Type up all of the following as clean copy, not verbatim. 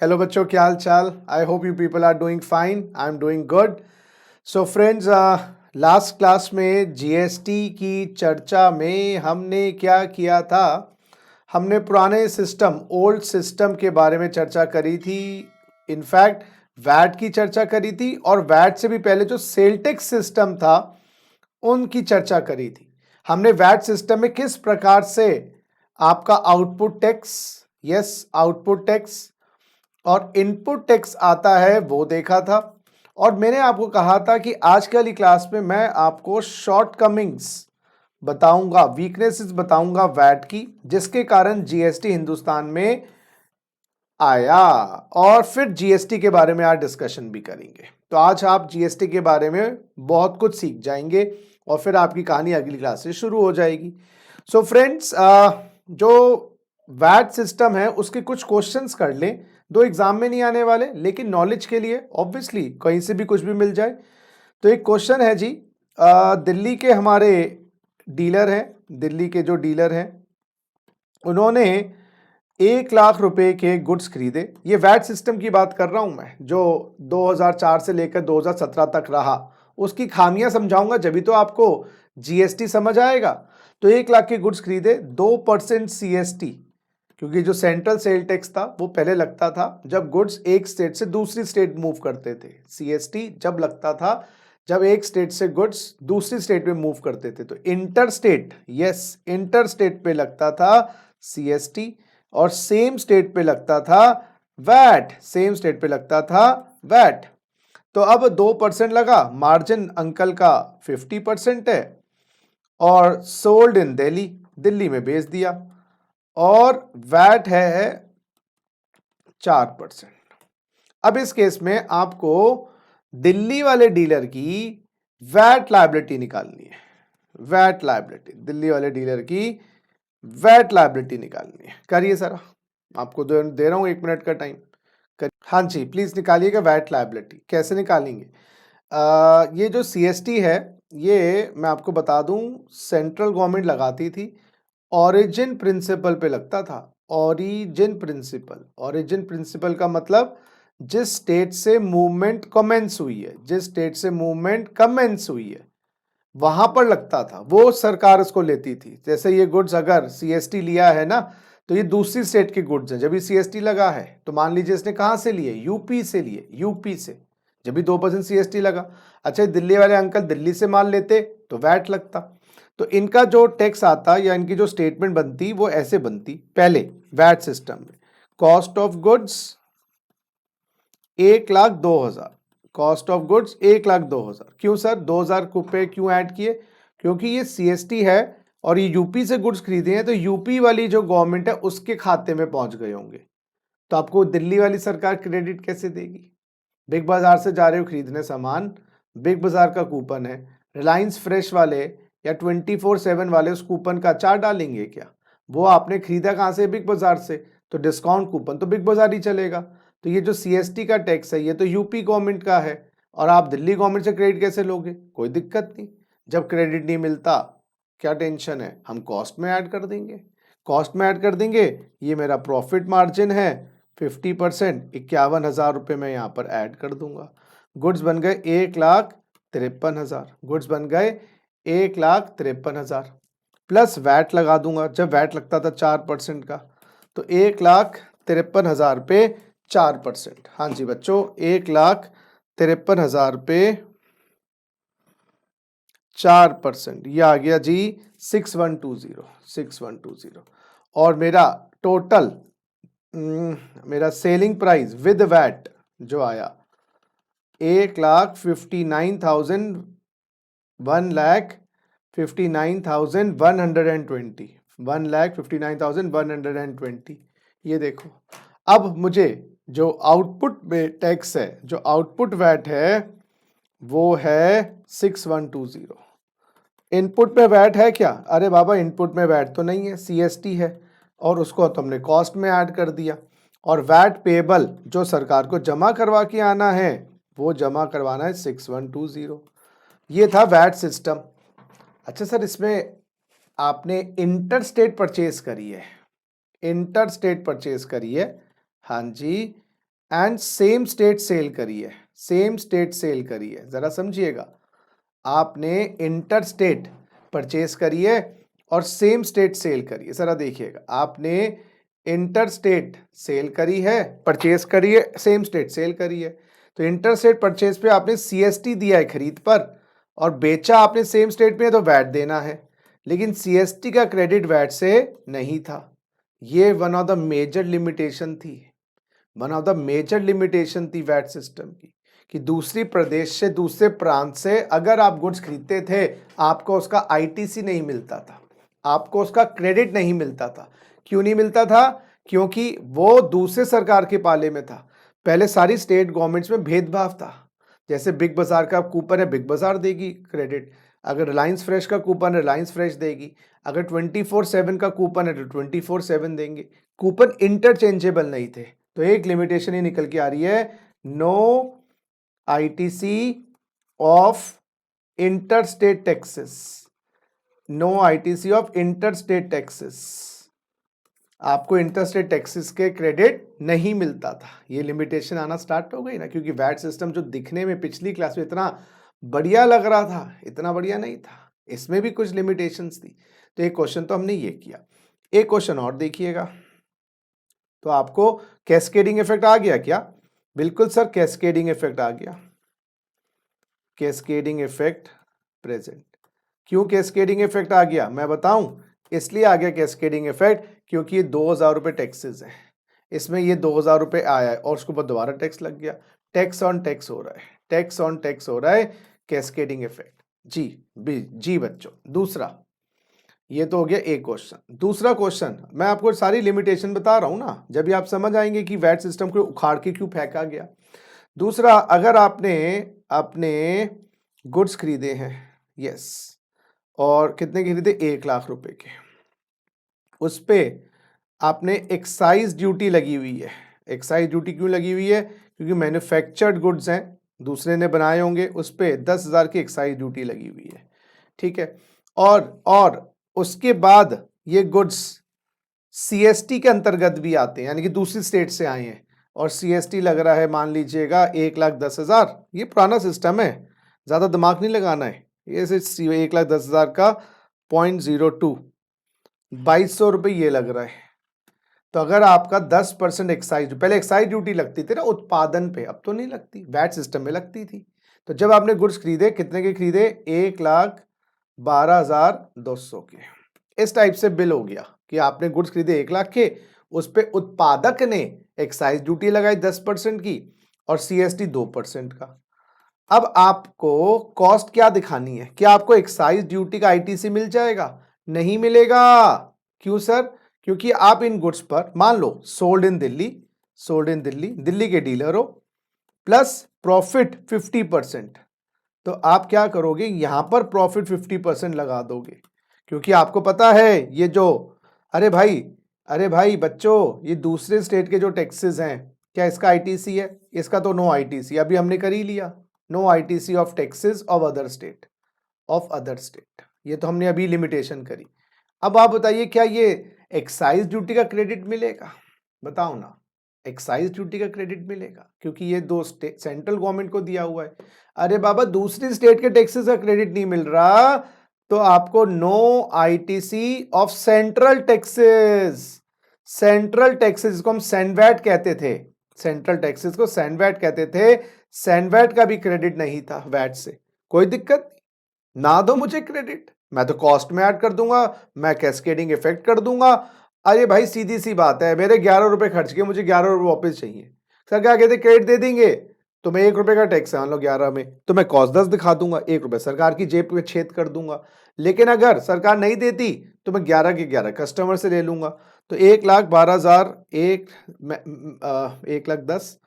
Hello बच्चों, क्या हाल चाल। I hope you people are doing fine. I am doing good. So friends, last class में GST की चर्चा में हमने क्या किया था। हमने पुराने सिस्टम, ओल्ड सिस्टम के बारे में चर्चा करी थी। इनफैक्ट वैट की चर्चा करी थी और वैट से भी पहले जो सेल टैक्स सिस्टम था उनकी चर्चा करी थी। हमने वैट सिस्टम में किस प्रकार से आपका output tax, yes output tax और इनपुट टैक्स आता है वो देखा था। और मैंने आपको कहा था कि आज की वाली क्लास में मैं आपको शॉर्टकमिंग्स बताऊंगा, वीकनेसेस बताऊंगा वैट की, जिसके कारण जीएसटी हिंदुस्तान में आया। और फिर जीएसटी के बारे में आज डिस्कशन भी करेंगे। तो आज आप जीएसटी के बारे में बहुत कुछ सीख जाएंगे और फिर आपकी कहानी अगली क्लास से शुरू हो जाएगी। सो फ्रेंड्स, जो वैट सिस्टम है उसके कुछ क्वेश्चंस कर लें। दो एग्जाम में नहीं आने वाले, लेकिन नॉलेज के लिए ऑब्वियसली कहीं से भी कुछ भी मिल जाए। तो एक क्वेश्चन है जी, दिल्ली के हमारे डीलर हैं, दिल्ली के जो डीलर हैं उन्होंने 1 लाख रुपए के गुड्स खरीदे। ये वैट सिस्टम की बात कर रहा हूं मैं, जो 2004 से लेकर 2017 तक रहा। उसकी खामियां समझाऊंगा, जब तो आपको जीएसटी समझ आएगा। तो 1 लाख के गुड्स खरीदे, 2% सीएसटी, क्योंकि जो सेंट्रल सेल टैक्स था वो पहले लगता था जब गुड्स एक स्टेट से दूसरी स्टेट मूव करते थे। सीएसटी जब लगता था जब एक स्टेट से गुड्स दूसरी स्टेट में मूव करते थे। तो inter state, yes inter state पे लगता था सीएसटी, और सेम स्टेट पे लगता था वैट, सेम स्टेट पे लगता था वैट। तो अब 2% लगा, मार्जिन अंकल का 50% है और सोल्ड इन दिल्ली, दिल्ली में बेच दिया, और वैट है 4%। अब इस केस में आपको दिल्ली वाले डीलर की वैट लायबिलिटी निकालनी है। वैट लायबिलिटी, दिल्ली वाले डीलर की वैट लायबिलिटी निकालनी है। करिए सर, आपको दे रहा हूं 1 मिनट का टाइम। हाँ जी, प्लीज निकालिएगा वैट लायबिलिटी। कैसे निकालेंगे? ये जो सीएसटी है, ये मैं आपको बता दूं, सेंट्रल गवर्नमेंट लगाती थी, ओरिजिन प्रिंसिपल पे लगता था। ओरिजिन प्रिंसिपल, ओरिजिन प्रिंसिपल का मतलब जिस स्टेट से मूवमेंट कमेंस हुई है, जिस स्टेट से मूवमेंट कमेंस हुई है वहां पर लगता था, वो सरकार उसको लेती थी। जैसे ये गुड्स अगर सीएसटी लिया है ना, तो ये दूसरी स्टेट के गुड्स हैं। जब भी सीएसटी लगा है तो मान लीजिए इसने कहां से लिए, यूपी से लिए, यूपी से, जब भी 2% सीएसटी लगा। अच्छा, दिल्ली वाले अंकल दिल्ली से माल लेते तो वैट लगता। तो इनका जो टैक्स आता या इनकी जो स्टेटमेंट बनती वो ऐसे बनती पहले वैट सिस्टम में। Cost of goods 1,02,000, cost of goods 1,02,000। क्यों सर 2,000 रुपए क्यों ऐड किए? क्योंकि ये सीएसटी है और ये यूपी से गुड्स खरीदे हैं, तो यूपी वाली जो गवर्नमेंट है उसके खाते में पहुंच गए होंगे। तो आपको दिल्ली वाली सरकार क्रेडिट कैसे देगी? बिग बाजार से जा रहे हो खरीदने सामान, बिग बाजार का कूपन है, रिलायंस फ्रेश वाले या 24/7 वाले उस कूपन का अचार डालेंगे क्या? वो आपने खरीदा कहां से? बिग बाजार से, तो डिस्काउंट कूपन तो बिग बाजार ही चलेगा। तो ये जो सीएसटी का टैक्स है ये तो यूपी गवर्नमेंट का है, और आप दिल्ली गवर्नमेंट से क्रेडिट कैसे लोगे? कोई दिक्कत नहीं, जब क्रेडिट नहीं मिलता क्या टेंशन है, हम कॉस्ट में ऐड कर देंगे, कॉस्ट में ऐड कर देंगे। ये मेरा प्रॉफिट मार्जिन है 50%, 51,000 रुपये मैं यहाँ पर ऐड कर दूंगा। गुड्स बन गए 1,53,000, गुड्स बन गए 1,53,000, प्लस वैट लगा दूंगा। जब वैट लगता था 4% का, तो 1,53,000 पे 4%। हाँ जी बच्चों, 1,53,000 पे 4%, ये आ गया जी 6120, 6120। और मेरा टोटल, मेरा सेलिंग प्राइस विद वैट जो आया 1,59,000, 1,59,120, 1,59,120। ये देखो, अब मुझे जो आउटपुट में टैक्स है, जो आउटपुट वैट है वो है 6120। इनपुट में वैट है क्या? अरे बाबा, इनपुट में वैट तो नहीं है, सीएसटी है, और उसको तुमने कॉस्ट में ऐड कर दिया। और वैट पेबल जो सरकार को जमा करवा के आना है वो जमा करवाना है 6120। ये था वैट सिस्टम। अच्छा सर, इसमें आपने इंटर स्टेट परचेज करी है, इंटर स्टेट परचेज करी है। हाँ जी, एंड सेम स्टेट सेल करी है, सेम स्टेट सेल करी है, जरा समझिएगा, आपने इंटर स्टेट परचेज करी है और सेम स्टेट सेल करी है। जरा देखिएगा, आपने इंटर स्टेट सेल करी है, परचेज करी है, सेम स्टेट सेल करी है। तो इंटर स्टेट परचेज पे आपने सीएसटी दिया है खरीद पर और बेचा आपने सेम स्टेट में, तो वैट देना है, लेकिन सीएसटी का क्रेडिट वैट से नहीं था। ये one of the major limitation थी, one of the major limitation थी वैट सिस्टम की, कि दूसरी प्रदेश से, दूसरे प्रांत से अगर आप गुड्स खरीदते थे, आपको उसका आईटीसी नहीं मिलता था, आपको उसका क्रेडिट नहीं मिलता था। क्यों नहीं मिलता था? क्योंकि वो दूसरे सरकार के पाले में था। पहले सारी स्टेट गवर्नमेंट्स में भेदभाव था। जैसे बिग बाजार का कूपन है, बिग बाजार देगी क्रेडिट, अगर रिलायंस फ्रेश का कूपन है, रिलायंस फ्रेश देगी, अगर 24/7 का कूपन है तो 24/7 देंगे। कूपन इंटरचेंजेबल नहीं थे। तो एक लिमिटेशन ही निकल के आ रही है, no ITC of interstate taxes, no ITC of interstate taxes, आपको इंटरस्टेट टैक्सेस के क्रेडिट नहीं मिलता था। ये लिमिटेशन आना स्टार्ट हो गई ना, क्योंकि वैट सिस्टम जो दिखने में पिछली क्लास में इतना बढ़िया लग रहा था, इतना बढ़िया नहीं था, इसमें भी कुछ लिमिटेशंस थी। तो एक क्वेश्चन तो हमने ये किया, एक क्वेश्चन और देखिएगा। तो आपको कैस्केडिंग इफेक्ट आ गया क्या? बिल्कुल सर, कैस्केडिंग इफेक्ट आ गया, कैस्केडिंग इफेक्ट प्रेजेंट। क्यों कैस्केडिंग इफेक्ट आ गया मैं बताऊं? इसलिए आ गया कैस्केडिंग इफेक्ट क्योंकि ये 2000 रुपये टैक्सेस है, इसमें ये 2000 रुपये आया है और उसके ऊपर दोबारा टैक्स लग गया, टैक्स ऑन टैक्स हो रहा है, टैक्स ऑन टैक्स हो रहा है, कैस्केडिंग इफेक्ट। जी बच्चों, दूसरा ये तो हो गया एक क्वेश्चन। दूसरा क्वेश्चन, मैं आपको सारी लिमिटेशन बता रहा हूं ना, जब भी आप समझ आएंगे कि वैट सिस्टम को उखाड़ के क्यों फेंका गया। दूसरा, अगर आपने अपने गुड्स खरीदे हैं, यस, और कितने के खरीदे? 1 लाख रुपए के, उस पे आपने एक्साइज ड्यूटी लगी हुई है। एक्साइज ड्यूटी क्यों लगी हुई है? क्योंकि मैन्युफैक्चर्ड गुड्स हैं, दूसरे ने बनाए होंगे, उस पे 10,000 की एक्साइज ड्यूटी लगी हुई है, ठीक है। और उसके बाद ये गुड्स सीएसटी के अंतर्गत भी आते हैं, यानी कि दूसरी स्टेट से आए हैं और सीएसटी लग रहा है, मान लीजिएगा 1,10,000। ये पुराना सिस्टम है, ज़्यादा दिमाग नहीं लगाना है। ये 1,10,000 का 0.02 2200 रुपये ये लग रहा है। तो अगर आपका 10% एक्साइज, पहले एक्साइज ड्यूटी लगती थी ना उत्पादन पे, अब तो नहीं लगती, वैट सिस्टम में लगती थी। तो जब आपने गुड्स खरीदे, कितने के खरीदे? 1,12,200 के। इस टाइप से बिल हो गया कि आपने गुड्स खरीदे 1 लाख के, उस पे उत्पादक ने एक्साइज ड्यूटी लगाई 10% की और सीएसटी 2% का। अब आपको कॉस्ट क्या दिखानी है? क्या आपको एक्साइज ड्यूटी का आईटीसी मिल जाएगा? नहीं मिलेगा। क्यों सर? क्योंकि आप इन गुड्स पर, मान लो sold in Delhi, sold in Delhi, Delhi के डीलर हो, प्लस प्रॉफिट 50%, तो आप क्या करोगे? यहां पर प्रॉफिट 50% लगा दोगे, क्योंकि आपको पता है ये जो, अरे भाई बच्चों, ये दूसरे स्टेट के जो टैक्सेस हैं, क्या इसका आईटीसी है? इसका तो नो आईटीसी, अभी हमने कर ही लिया, no ITC of taxes of other state, of other state, ये तो हमने अभी लिमिटेशन करी। अब आप बताइए, क्या ये एक्साइज ड्यूटी का क्रेडिट मिलेगा? बताओ ना, एक्साइज ड्यूटी का क्रेडिट मिलेगा? क्योंकि ये दो सेंट्रल गवर्नमेंट को दिया हुआ है। अरे बाबा, दूसरी स्टेट के टैक्सेस का क्रेडिट नहीं मिल रहा, तो आपको no ITC of central taxes, central taxes जिसको हम सैनवैट कहते थे, सेंट्रल टैक्सेस को सैनवैट कहते थे, सैनवैट का भी क्रेडिट नहीं था वैट से। कोई दिक्कत ना, दो मुझे क्रेडिट, मैं तो कॉस्ट में ऐड कर दूंगा, मैं कैस्केडिंग इफेक्ट कर दूंगा। अरे भाई सीधी सी बात है, मेरे 11 रुपए खर्च किए, मुझे 11 रुपए वापस चाहिए। सर क्या कहते, क्रेडिट दे देंगे, तो मैं 1 रुपए का टैक्स है मान लो 11 में, तो मैं कॉस्ट 10 दिखा दूंगा, 1 रुपए सरकार की जेब में छेद कर दूंगा। लेकिन अगर सरकार नहीं देती तो मैं 11 के 11 कस्टमर से ले लूंगा। तो 1,12,000, 1,10,000,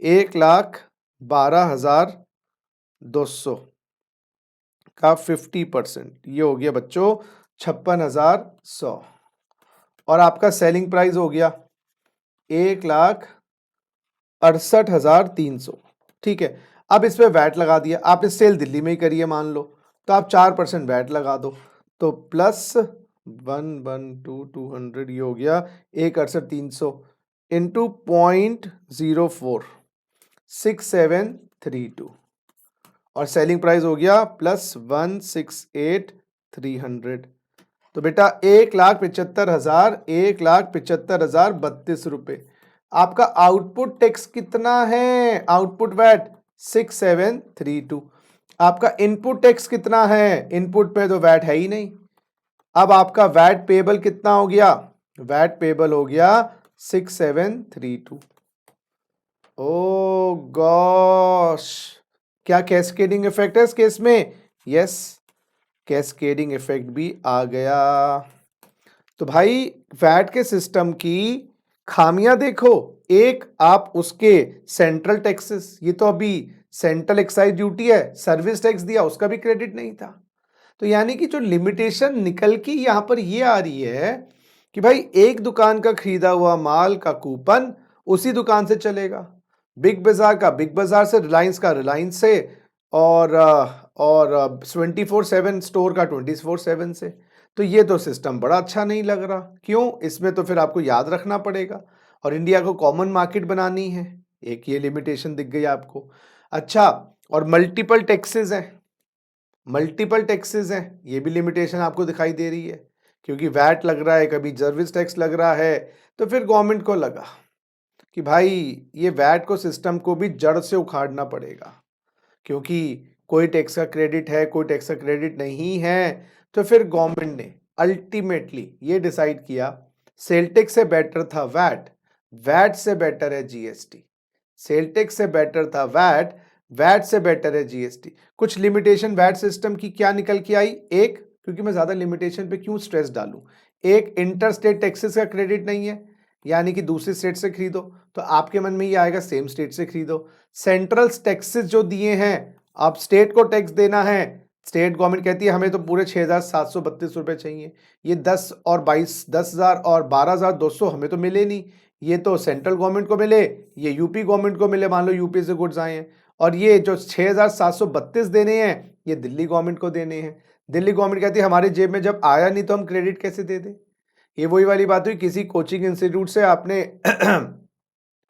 1,12,200 का 50%, ये हो गया बच्चों 56,100, और आपका सेलिंग प्राइस हो गया 1,68,300, ठीक है। अब इस पे वैट लगा दिया आपने, सेल दिल्ली में ही करी है मान लो, तो आप 4% वैट लगा दो, तो प्लस 112,200, ये हो गया 1,68,300, इंटू 0.046732 और सेलिंग प्राइस हो गया प्लस 168,300। तो बेटा 1,75,000, 1,75,032 रुपए। आपका आउटपुट टैक्स कितना है? Output VAT 6732। आपका इनपुट टैक्स कितना है? इनपुट पे तो वैट है ही नहीं। अब आपका वैट पेबल कितना हो गया? वैट पेबल हो गया 6732। ओ गॉश, क्या कैस्केडिंग इफेक्ट है इस केस में? यस, कैस्केडिंग इफेक्ट भी आ गया। तो भाई वैट के सिस्टम की खामियां देखो। एक, आप उसके सेंट्रल टैक्सेस, ये तो अभी सेंट्रल एक्साइज ड्यूटी है, सर्विस टैक्स दिया उसका भी क्रेडिट नहीं था। तो यानी कि जो लिमिटेशन निकल के यहां पर ये आ रही है कि भाई एक दुकान का खरीदा हुआ माल का कूपन उसी दुकान से चलेगा, बिग बाजार का बिग बाजार से, रिलायंस का रिलायंस से, और 24/7 स्टोर का 24/7 से। तो ये तो सिस्टम बड़ा अच्छा नहीं लग रहा। क्यों? इसमें तो फिर आपको याद रखना पड़ेगा और इंडिया को कॉमन मार्केट बनानी है। एक ये लिमिटेशन दिख गई आपको। अच्छा, और मल्टीपल टैक्सेस हैं, मल्टीपल टैक्सेस हैं, ये भी लिमिटेशन आपको दिखाई दे रही है, क्योंकि वैट लग रहा है, कभी सर्विस टैक्स लग रहा है। तो फिर गवर्नमेंट को लगा कि भाई ये वैट को सिस्टम को भी जड़ से उखाड़ना पड़ेगा, क्योंकि कोई टैक्स का क्रेडिट है, कोई टैक्स का क्रेडिट नहीं है। तो फिर गवर्नमेंट ने अल्टीमेटली ये डिसाइड किया, सेल टैक्स से बेटर था वैट, वैट से बेटर है जीएसटी। सेल टैक्स से बेटर था वैट, वैट से बेटर है जीएसटी। कुछ लिमिटेशन वैट सिस्टम की क्या निकल के आई? एक, क्योंकि मैं ज्यादा लिमिटेशन पे क्यों स्ट्रेस डालूं, एक, इंटर स्टेट टैक्सेस का क्रेडिट नहीं है, यानी कि दूसरी स्टेट से खरीदो तो आपके मन में ये आएगा सेम स्टेट से खरीदो। सेंट्रल टैक्सेस जो दिए हैं, आप स्टेट को टैक्स देना है, स्टेट गवर्नमेंट कहती है हमें तो पूरे 6,732 रुपए चाहिए, ये 10,000 और 12,200 हमें तो मिले नहीं, ये तो सेंट्रल गवर्नमेंट को मिले, ये यूपी गवर्नमेंट को मिले, मान लो यूपी से गुड्स आए हैं, और ये जो 6,732 देने हैं ये दिल्ली गवर्नमेंट को देने हैं। दिल्ली गवर्नमेंट कहती है हमारी जेब में जब आया नहीं तो हम क्रेडिट कैसे दे दें? ये वही वाली बात हुई, किसी कोचिंग इंस्टीट्यूट से आपने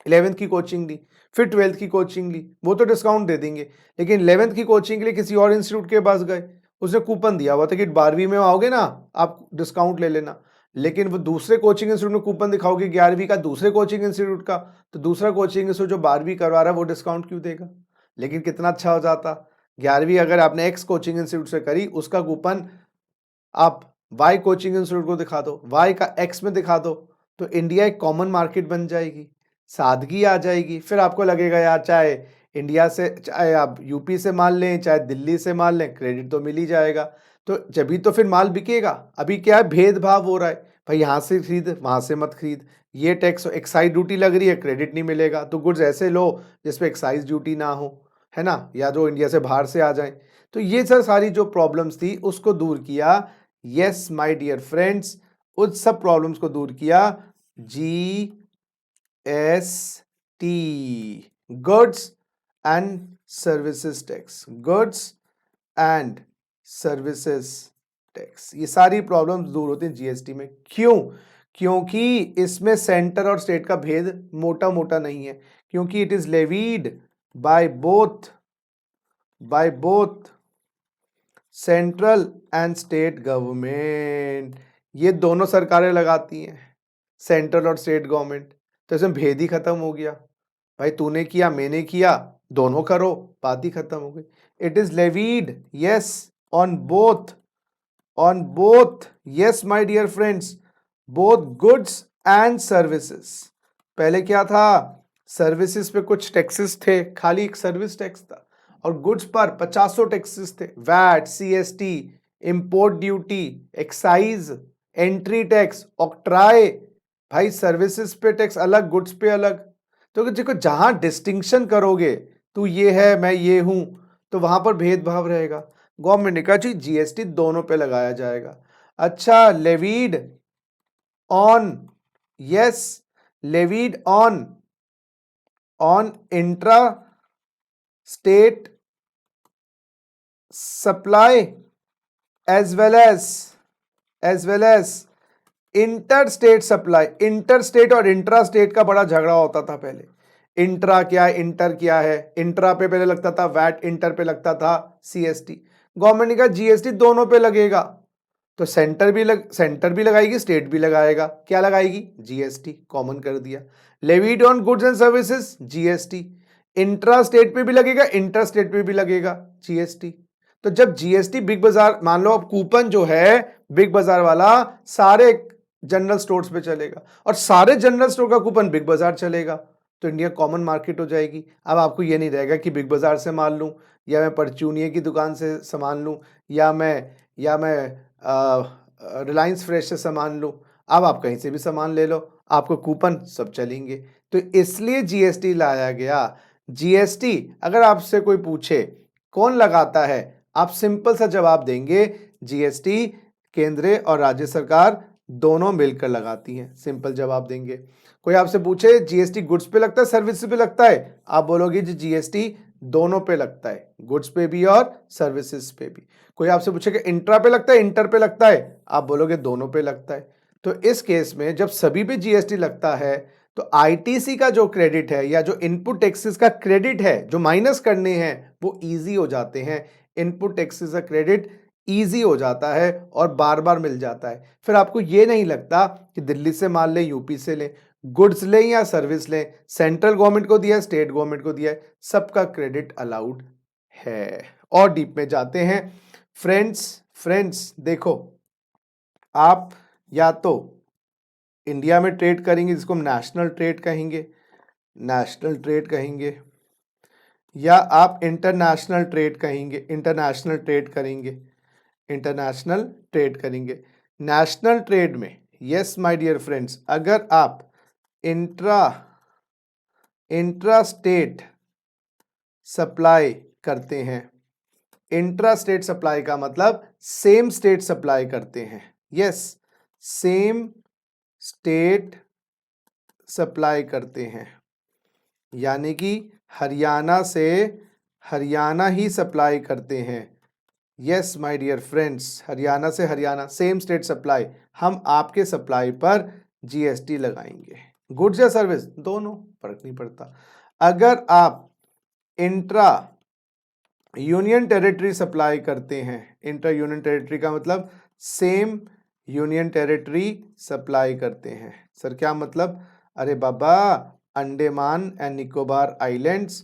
11th की कोचिंग ली, फिर 12th की कोचिंग ली, वो तो डिस्काउंट दे देंगे, लेकिन 11th की कोचिंग के लिए किसी और इंस्टीट्यूट के पास गए, उसने कूपन दिया हुआ था कि 12वीं में आओगे ना आप डिस्काउंट ले लेना, लेकिन वो दूसरे कोचिंग इंस्टीट्यूट में कूपन दिखाओगे 11वीं का दूसरे कोचिंग इंस्टीट्यूट का, तो दूसरा कोचिंग इंस्टीट्यूट जो 12वीं करवा रहा है वो डिस्काउंट क्यों देगा? लेकिन कितना अच्छा हो जाता, 11वीं अगर आपने एक्स कोचिंग इंस्टीट्यूट से करी, उसका कूपन आप वाई कोचिंग इंस्टीट्यूट को दिखा दो, वाई का एक्स में दिखा दो, तो इंडिया एक कॉमन मार्केट बन जाएगी, सादगी आ जाएगी। फिर आपको लगेगा यार चाहे इंडिया से, चाहे आप यूपी से माल लें, चाहे दिल्ली से माल लें, क्रेडिट तो मिल ही जाएगा। तो जब ही तो फिर माल बिकेगा। अभी क्या है, भेदभाव हो रहा है, भाई यहाँ से खरीद वहां से मत खरीद, ये टैक्स एक्साइज ड्यूटी लग रही है, क्रेडिट नहीं मिलेगा, तो गुड्स ऐसे लो जिसपे एक्साइज ड्यूटी ना हो, है ना, या जो इंडिया से बाहर से आ जाए। तो ये सर सारी जो प्रॉब्लम्स थी उसको दूर किया, यस माय डियर फ्रेंड्स, उस सब प्रॉब्लम्स को दूर किया GST, goods and services tax, goods and services tax, ये सारी प्रॉब्लम्स दूर होती हैं जीएसटी में। क्यों? क्योंकि इसमें सेंटर और स्टेट का भेद मोटा मोटा नहीं है, क्योंकि it is levied by both central and state government, ये दोनों सरकारें लगाती हैं, सेंट्रल और स्टेट गवर्नमेंट। तो इसमें भेद ही खत्म हो गया, भाई तूने किया मैंने किया, दोनों करो, बात ही खत्म हो गई। It is levied yes on both yes my dear friends, both goods and services. पहले क्या था, सर्विसेज पे कुछ टैक्सेस थे, खाली एक सर्विस टैक्स था, और गुड्स पर 50 टैक्सेस थे, VAT, CST, import duty, excise, entry tax, octroi. भाई सर्विसेज पे टैक्स अलग, गुड्स पे अलग। तो देखो जहां डिस्टिंक्शन करोगे, तू ये है मैं ये हूं, तो वहां पर भेदभाव रहेगा। गवर्नमेंट ने कहा जी जीएसटी दोनों पे लगाया जाएगा। अच्छा, levied on, yes, levied on intra state supply as well as inter state supply, inter state और इंट्रा स्टेट का बड़ा झगड़ा होता था पहले। इंट्रा क्या है, इंटर क्या है। इंट्रा पे पहले लगता था वैट, इंटर पे लगता था सीएसटी। गवर्नमेंट ने कहा जीएसटी दोनों पे लगेगा, तो सेंटर भी लगाएगी, स्टेट भी लगाएगा। क्या लगाएगी, जीएसटी, कॉमन कर दिया। Levied on goods and services, GST. Intra state पे भी लगेगा, इंटर स्टेट पे भी लगेगा जीएसटी। तो जब जीएसटी बिग बाजार, मान लो अब कूपन जो है बिग बाजार वाला सारे जनरल स्टोर्स पे चलेगा और सारे जनरल स्टोर का कूपन बिग बाजार चलेगा, तो इंडिया कॉमन मार्केट हो जाएगी। अब आपको ये नहीं रहेगा कि बिग बाजार से माल लूं या मैं परचूनिया की दुकान से सामान लूं या मैं रिलायंस फ्रेश से सामान लूं। अब आप कहीं से भी सामान ले लो, आपको कूपन सब चलेंगे। तो इसलिए जीएसटी लाया गया। जीएसटी अगर आपसे कोई पूछे कौन लगाता है, आप सिंपल सा जवाब देंगे, जीएसटी केंद्र और राज्य सरकार दोनों मिलकर लगाती हैं। सिंपल जवाब देंगे। कोई आपसे पूछे जीएसटी गुड्स पे लगता है सर्विस पे लगता है, आप बोलोगे जी जीएसटी दोनों पे लगता है, गुड्स पे भी और सर्विसेज पे भी। कोई आपसे पूछेगा इंट्रा पे लगता है, इंटर पे लगता है, आप बोलोगे दोनों पे लगता है। तो इस केस में जब सभी पे जीएसटी लगता है तो आईटीसी का जो क्रेडिट है या जो इनपुट टैक्सेस का क्रेडिट है जो माइनस करने हैं वो इजी हो जाते हैं। इनपुट टैक्सेस का क्रेडिट इजी हो जाता है और बार बार मिल जाता है। फिर आपको ये नहीं लगता कि दिल्ली से माल ले, यूपी से ले, गुड्स लें या सर्विस लें, सेंट्रल गवर्नमेंट को दिया है, स्टेट गवर्नमेंट को दिया है, सबका क्रेडिट अलाउड है। और डीप में जाते हैं फ्रेंड्स देखो, आप या तो इंडिया में ट्रेड करेंगे जिसको हम नेशनल ट्रेड कहेंगे, या आप इंटरनेशनल ट्रेड करेंगे। नेशनल ट्रेड में यस माय डियर फ्रेंड्स, अगर आप इंट्रा स्टेट सप्लाई करते हैं, इंट्रा स्टेट सप्लाई का मतलब सेम स्टेट सप्लाई करते हैं, यस सेम स्टेट सप्लाई करते हैं, यानी कि हरियाणा से हरियाणा ही सप्लाई करते हैं। Yes my dear friends, Haryana से हरियाणा, सेम स्टेट सप्लाई, हम आपके सप्लाई पर जीएसटी लगाएंगे। गुड्स या सर्विस दोनों, फर्क नहीं पड़ता। अगर आप इंट्रा यूनियन टेरिटरी सप्लाई करते हैं, इंटर यूनियन टेरिटरी का मतलब सेम यूनियन टेरिटरी सप्लाई करते हैं। सर क्या मतलब, अरे बाबा Andaman and Nicobar islands,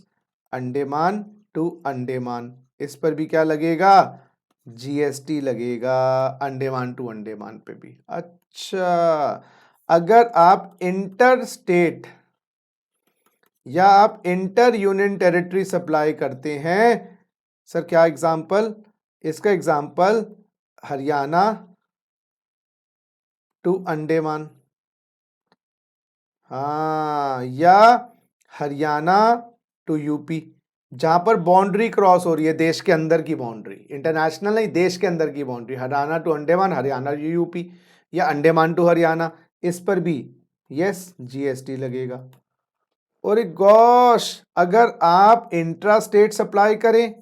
Andaman to Andaman, इस पर भी क्या लगेगा, जीएसटी लगेगा, अंडमान टू अंडमान पे भी। अच्छा, अगर आप इंटर स्टेट या आप इंटर यूनियन टेरिटरी सप्लाई करते हैं, सर क्या एग्जाम्पल, इसका एग्जाम्पल हरियाणा टू अंडमान, हाँ, या हरियाणा टू यूपी, जहां पर बाउंड्री क्रॉस हो रही है, देश के अंदर की बाउंड्री, इंटरनेशनल नहीं, देश के अंदर की boundary, Haryana to Andaman, Haryana to UP, या अंडमान टू हरियाणा, इस पर भी यस जीएसटी लगेगा। और गॉश, अगर आप इंट्रा स्टेट सप्लाई करें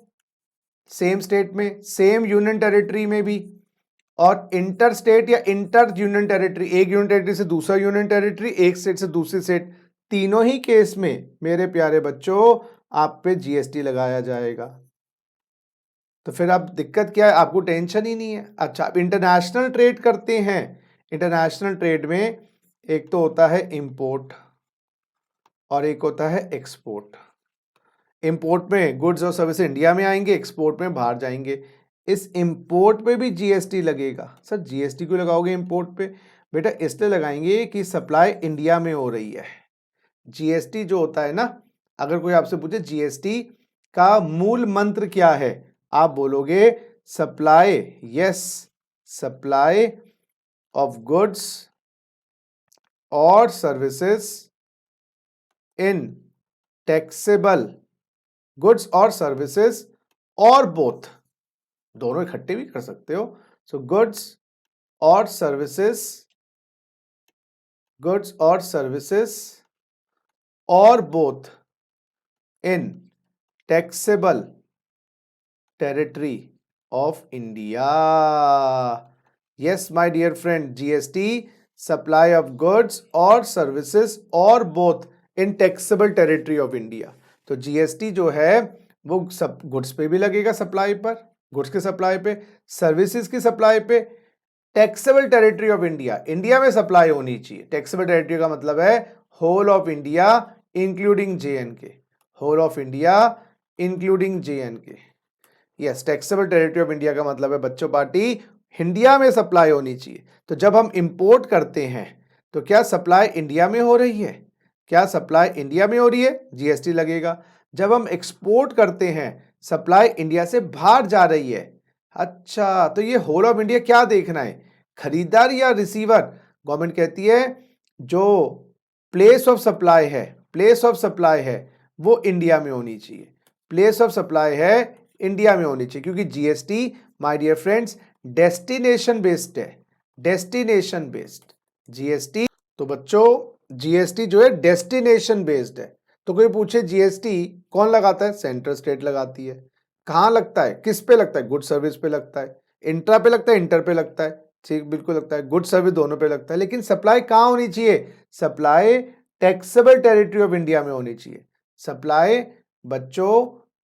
सेम स्टेट में, सेम यूनियन टेरिटरी में भी, और इंटर स्टेट या इंटर यूनियन टेरिटरी, एक यूनियन टेरिटरी से दूसरा यूनियन टेरिटरी, एक स्टेट से दूसरी स्टेट, तीनों ही केस में मेरे प्यारे बच्चों आप पे जीएसटी लगाया जाएगा। तो फिर आप दिक्कत क्या है, आपको टेंशन ही नहीं है। अच्छा, आप इंटरनेशनल ट्रेड करते हैं, इंटरनेशनल ट्रेड में एक तो होता है इंपोर्ट और एक होता है एक्सपोर्ट। इंपोर्ट में गुड्स और सर्विस इंडिया में आएंगे, एक्सपोर्ट में बाहर जाएंगे। इस इंपोर्ट पे भी जीएसटी लगेगा। सर जीएसटी क्यों लगाओगे इंपोर्ट पे, बेटा इसलिए लगाएंगे कि सप्लाई इंडिया में हो रही है। जीएसटी जो होता है ना, अगर कोई आपसे पूछे जीएसटी का मूल मंत्र क्या है, आप बोलोगे supply, yes supply of goods और सर्विसेज इन टैक्सेबल गुड्स और सर्विसेज, और बोथ, दोनों इकट्ठे भी कर सकते हो। सो गुड्स और सर्विसेज और both in taxable territory of India. Yes my dear friend, GST supply of goods और सर्विसेज और both in taxable territory of India. तो जीएसटी जो है वो सब गुड्स पे भी लगेगा, सप्लाई पर, गुड्स के सप्लाई पे, सर्विसेज की सप्लाई पे, taxable territory of India, India में सप्लाई होनी चाहिए। टैक्सेबल टेरिटरी का मतलब है whole of India including JNK, whole of India including JNK। Yes, taxable territory of India का मतलब है बच्चों पार्टी इंडिया में सप्लाई होनी चाहिए। तो जब हम इंपोर्ट करते हैं तो क्या सप्लाई इंडिया में हो रही है? क्या सप्लाई इंडिया में हो रही है? जीएसटी लगेगा। जब हम एक्सपोर्ट करते हैं सप्लाई इंडिया से बाहर जा रही है। अच्छा, तो ये होल ऑफ इंडिया क्या देखना है, खरीदार या रिसीवर? गवर्नमेंट कहती है जो प्लेस ऑफ सप्लाई है, प्लेस ऑफ सप्लाई है वो इंडिया में होनी चाहिए, प्लेस ऑफ सप्लाई है इंडिया में होनी चाहिए, क्योंकि GST my dear friends destination based है, डेस्टिनेशन बेस्ड जीएसटी। तो बच्चों जीएसटी जो है डेस्टिनेशन बेस्ड है। तो कोई पूछे जीएसटी कौन लगाता है? सेंट्रल स्टेट लगाती है। कहाँ लगता है, किस पे लगता है? गुड सर्विस पे लगता है, इंट्रा पे लगता है, इंटर पे लगता है, ठीक बिल्कुल लगता है, गुड सर्विस दोनों पे लगता है। लेकिन सप्लाई कहाँ होनी चाहिए? Supply taxable territory of India में होनी चाहिए। सप्लाई बच्चों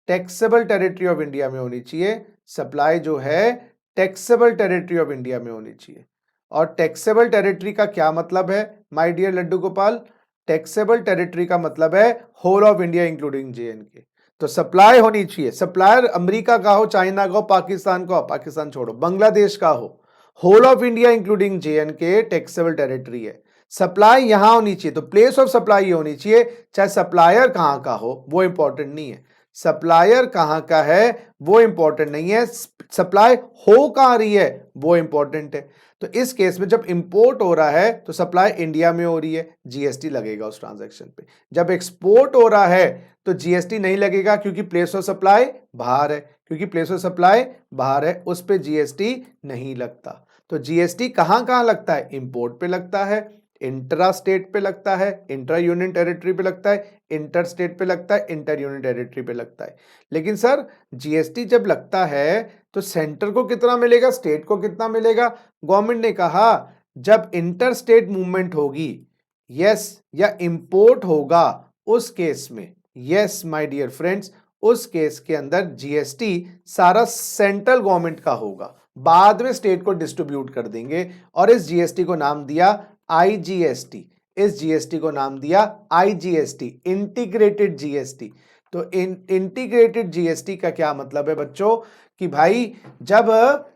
टैक्सेबल टेरिटरी ऑफ इंडिया में होनी चाहिए। सप्लाई जो है टैक्सेबल टेरिटरी ऑफ इंडिया में होनी चाहिए। और टैक्सेबल टेरिटरी का क्या मतलब है my dear Laddu Gopal? Taxable territory का मतलब है whole of India including JNK। तो सप्लाई होनी चाहिए, सप्लायर अमेरिका का हो, चाइना का हो, पाकिस्तान का हो, पाकिस्तान छोड़ो, बांग्लादेश का हो, whole of India including JNK taxable territory है। सप्लाई यहां होनी चाहिए, तो प्लेस ऑफ सप्लाई होनी चाहिए, चाहे सप्लायर कहां का हो वो इंपॉर्टेंट नहीं है, सप्लायर कहां का है वो इंपॉर्टेंट नहीं है, सप्लाई हो कहां रही है वो इंपॉर्टेंट है। तो इस केस में जब इंपोर्ट हो रहा है तो सप्लाई इंडिया में हो रही है, जीएसटी लगेगा उस ट्रांजैक्शन पे। जब एक्सपोर्ट हो रहा है तो जीएसटी नहीं लगेगा, क्योंकि प्लेस ऑफ सप्लाई बाहर है, क्योंकि प्लेस ऑफ सप्लाई बाहर है, उस पे जीएसटी नहीं लगता। तो जीएसटी कहां कहां लगता है? इंपोर्ट पे लगता है, इंट्रा स्टेट पे लगता है, इंट्रा यूनियन टेरिटरी पे लगता है, इंटर स्टेट पे लगता है, इंटर यूनियन टेरिटरी पे लगता है। लेकिन सर जीएसटी जब लगता है तो सेंटर को कितना मिलेगा, स्टेट को कितना मिलेगा? गवर्नमेंट ने कहा जब इंटर स्टेट मूवमेंट होगी, यस, या इंपोर्ट होगा, उस केस में, यस माय डियर फ्रेंड्स, उस केस के अंदर जीएसटी सारा सेंट्रल गवर्नमेंट का होगा, बाद में स्टेट को डिस्ट्रीब्यूट कर देंगे। और इस जीएसटी को नाम दिया आईजीएसटी, इस जीएसटी को नाम दिया आईजीएसटी, इंटीग्रेटेड जीएसटी। तो इंटीग्रेटेड जीएसटी का क्या मतलब है बच्चों कि भाई जब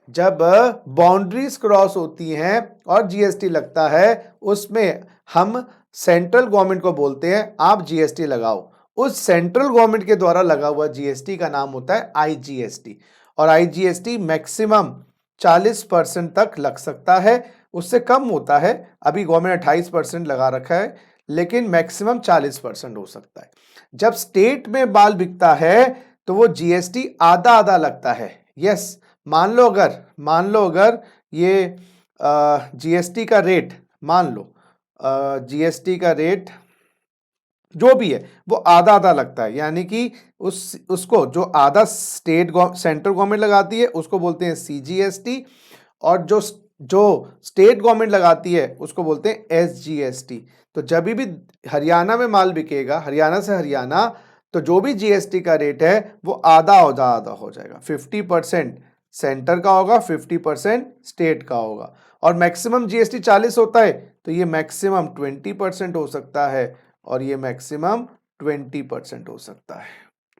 जब बाउंड्रीज क्रॉस होती हैं और जीएसटी लगता है, उसमें हम सेंट्रल गवर्नमेंट को बोलते हैं आप जीएसटी लगाओ, उस सेंट्रल गवर्नमेंट के द्वारा लगा हुआ जीएसटी का नाम होता है आईजीएसटी। और आईजीएसटी मैक्सिमम 40% तक लग सकता है, उससे कम होता है, अभी गवर्नमेंट 28% लगा रखा है, लेकिन मैक्सिमम 40% हो सकता है। जब स्टेट में माल बिकता है तो वो जीएसटी आधा आधा लगता है। यस, मान लो अगर ये जीएसटी का रेट, मान लो जीएसटी का रेट जो भी है वो आधा आधा लगता है, यानी कि उसको जो आधा सेंट्रल गवर्नमेंट लगाती है उसको बोलते हैं सीजीएसटी, और जो स्टेट गवर्नमेंट लगाती है उसको बोलते हैं एसजीएसटी। तो जब भी हरियाणा में माल बिकेगा, हरियाणा से हरियाणा, तो जो भी जीएसटी का रेट है वो आधा हो जाएगा, 50% सेंटर का होगा, 50% स्टेट का होगा। और मैक्सिमम जीएसटी 40 होता है, तो ये मैक्सिमम 20% हो सकता है, और ये मैक्सिमम 20% हो सकता है।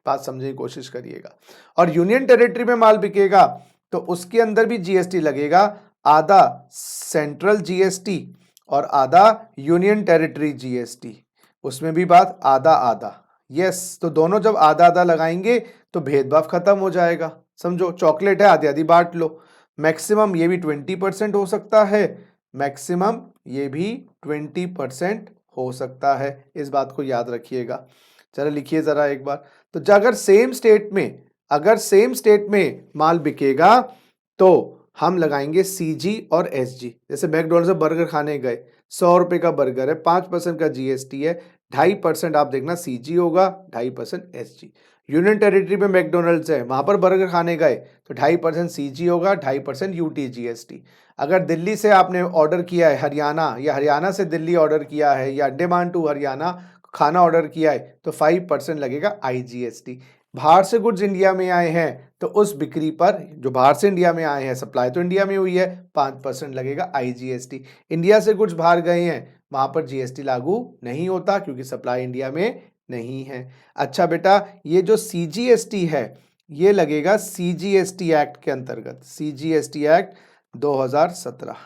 बात समझने की कोशिश करिएगा। और यूनियन टेरिटरी में माल बिकेगा तो उसके अंदर भी जीएसटी लगेगा, आधा सेंट्रल जीएसटी और आधा यूनियन टेरिटरी जीएसटी, उसमें भी बात आधा आधा। यस, तो दोनों जब आधा आधा लगाएंगे तो भेदभाव खत्म हो जाएगा। समझो चॉकलेट है, आधी आधी बांट लो। मैक्सिमम ये भी 20% हो सकता है, मैक्सिमम ये भी 20% हो सकता है, इस बात को याद रखिएगा। चलो लिखिए जरा एक बार। तो अगर सेम स्टेट में माल बिकेगा तो हम लगाएंगे सीजी और एसजी। जैसे मैकडॉनल्ड्स में बर्गर खाने गए, 100 रुपए का बर्गर है, 5% का जीएसटी है, 2.5% आप देखना सीजी होगा, 2.5% एसजी। यूनियन टेरिटरी में मैकडोनल्ड्स है, वहां पर बर्गर खाने गए तो 2.5% सीजी होगा, 2.5% यूटी जीएसटी। अगर दिल्ली से आपने ऑर्डर किया है हरियाणा, या हरियाणा से दिल्ली ऑर्डर किया है, या अंडमान टू हरियाणा खाना ऑर्डर किया है तो 5% लगेगा आईजीएसटी। बाहर से गुड्स इंडिया में आए हैं तो उस बिक्री पर, जो बाहर से इंडिया में आए हैं, सप्लाई तो इंडिया में हुई है, 5% लगेगा आईजीएसटी। इंडिया से गुड्स बाहर गए हैं, वहां पर जीएसटी लागू नहीं होता क्योंकि सप्लाई इंडिया में नहीं है। अच्छा बेटा, ये जो सीजीएसटी है ये लगेगा सीजीएसटी एक्ट के अंतर्गत, सीजीएसटी एक्ट 2017।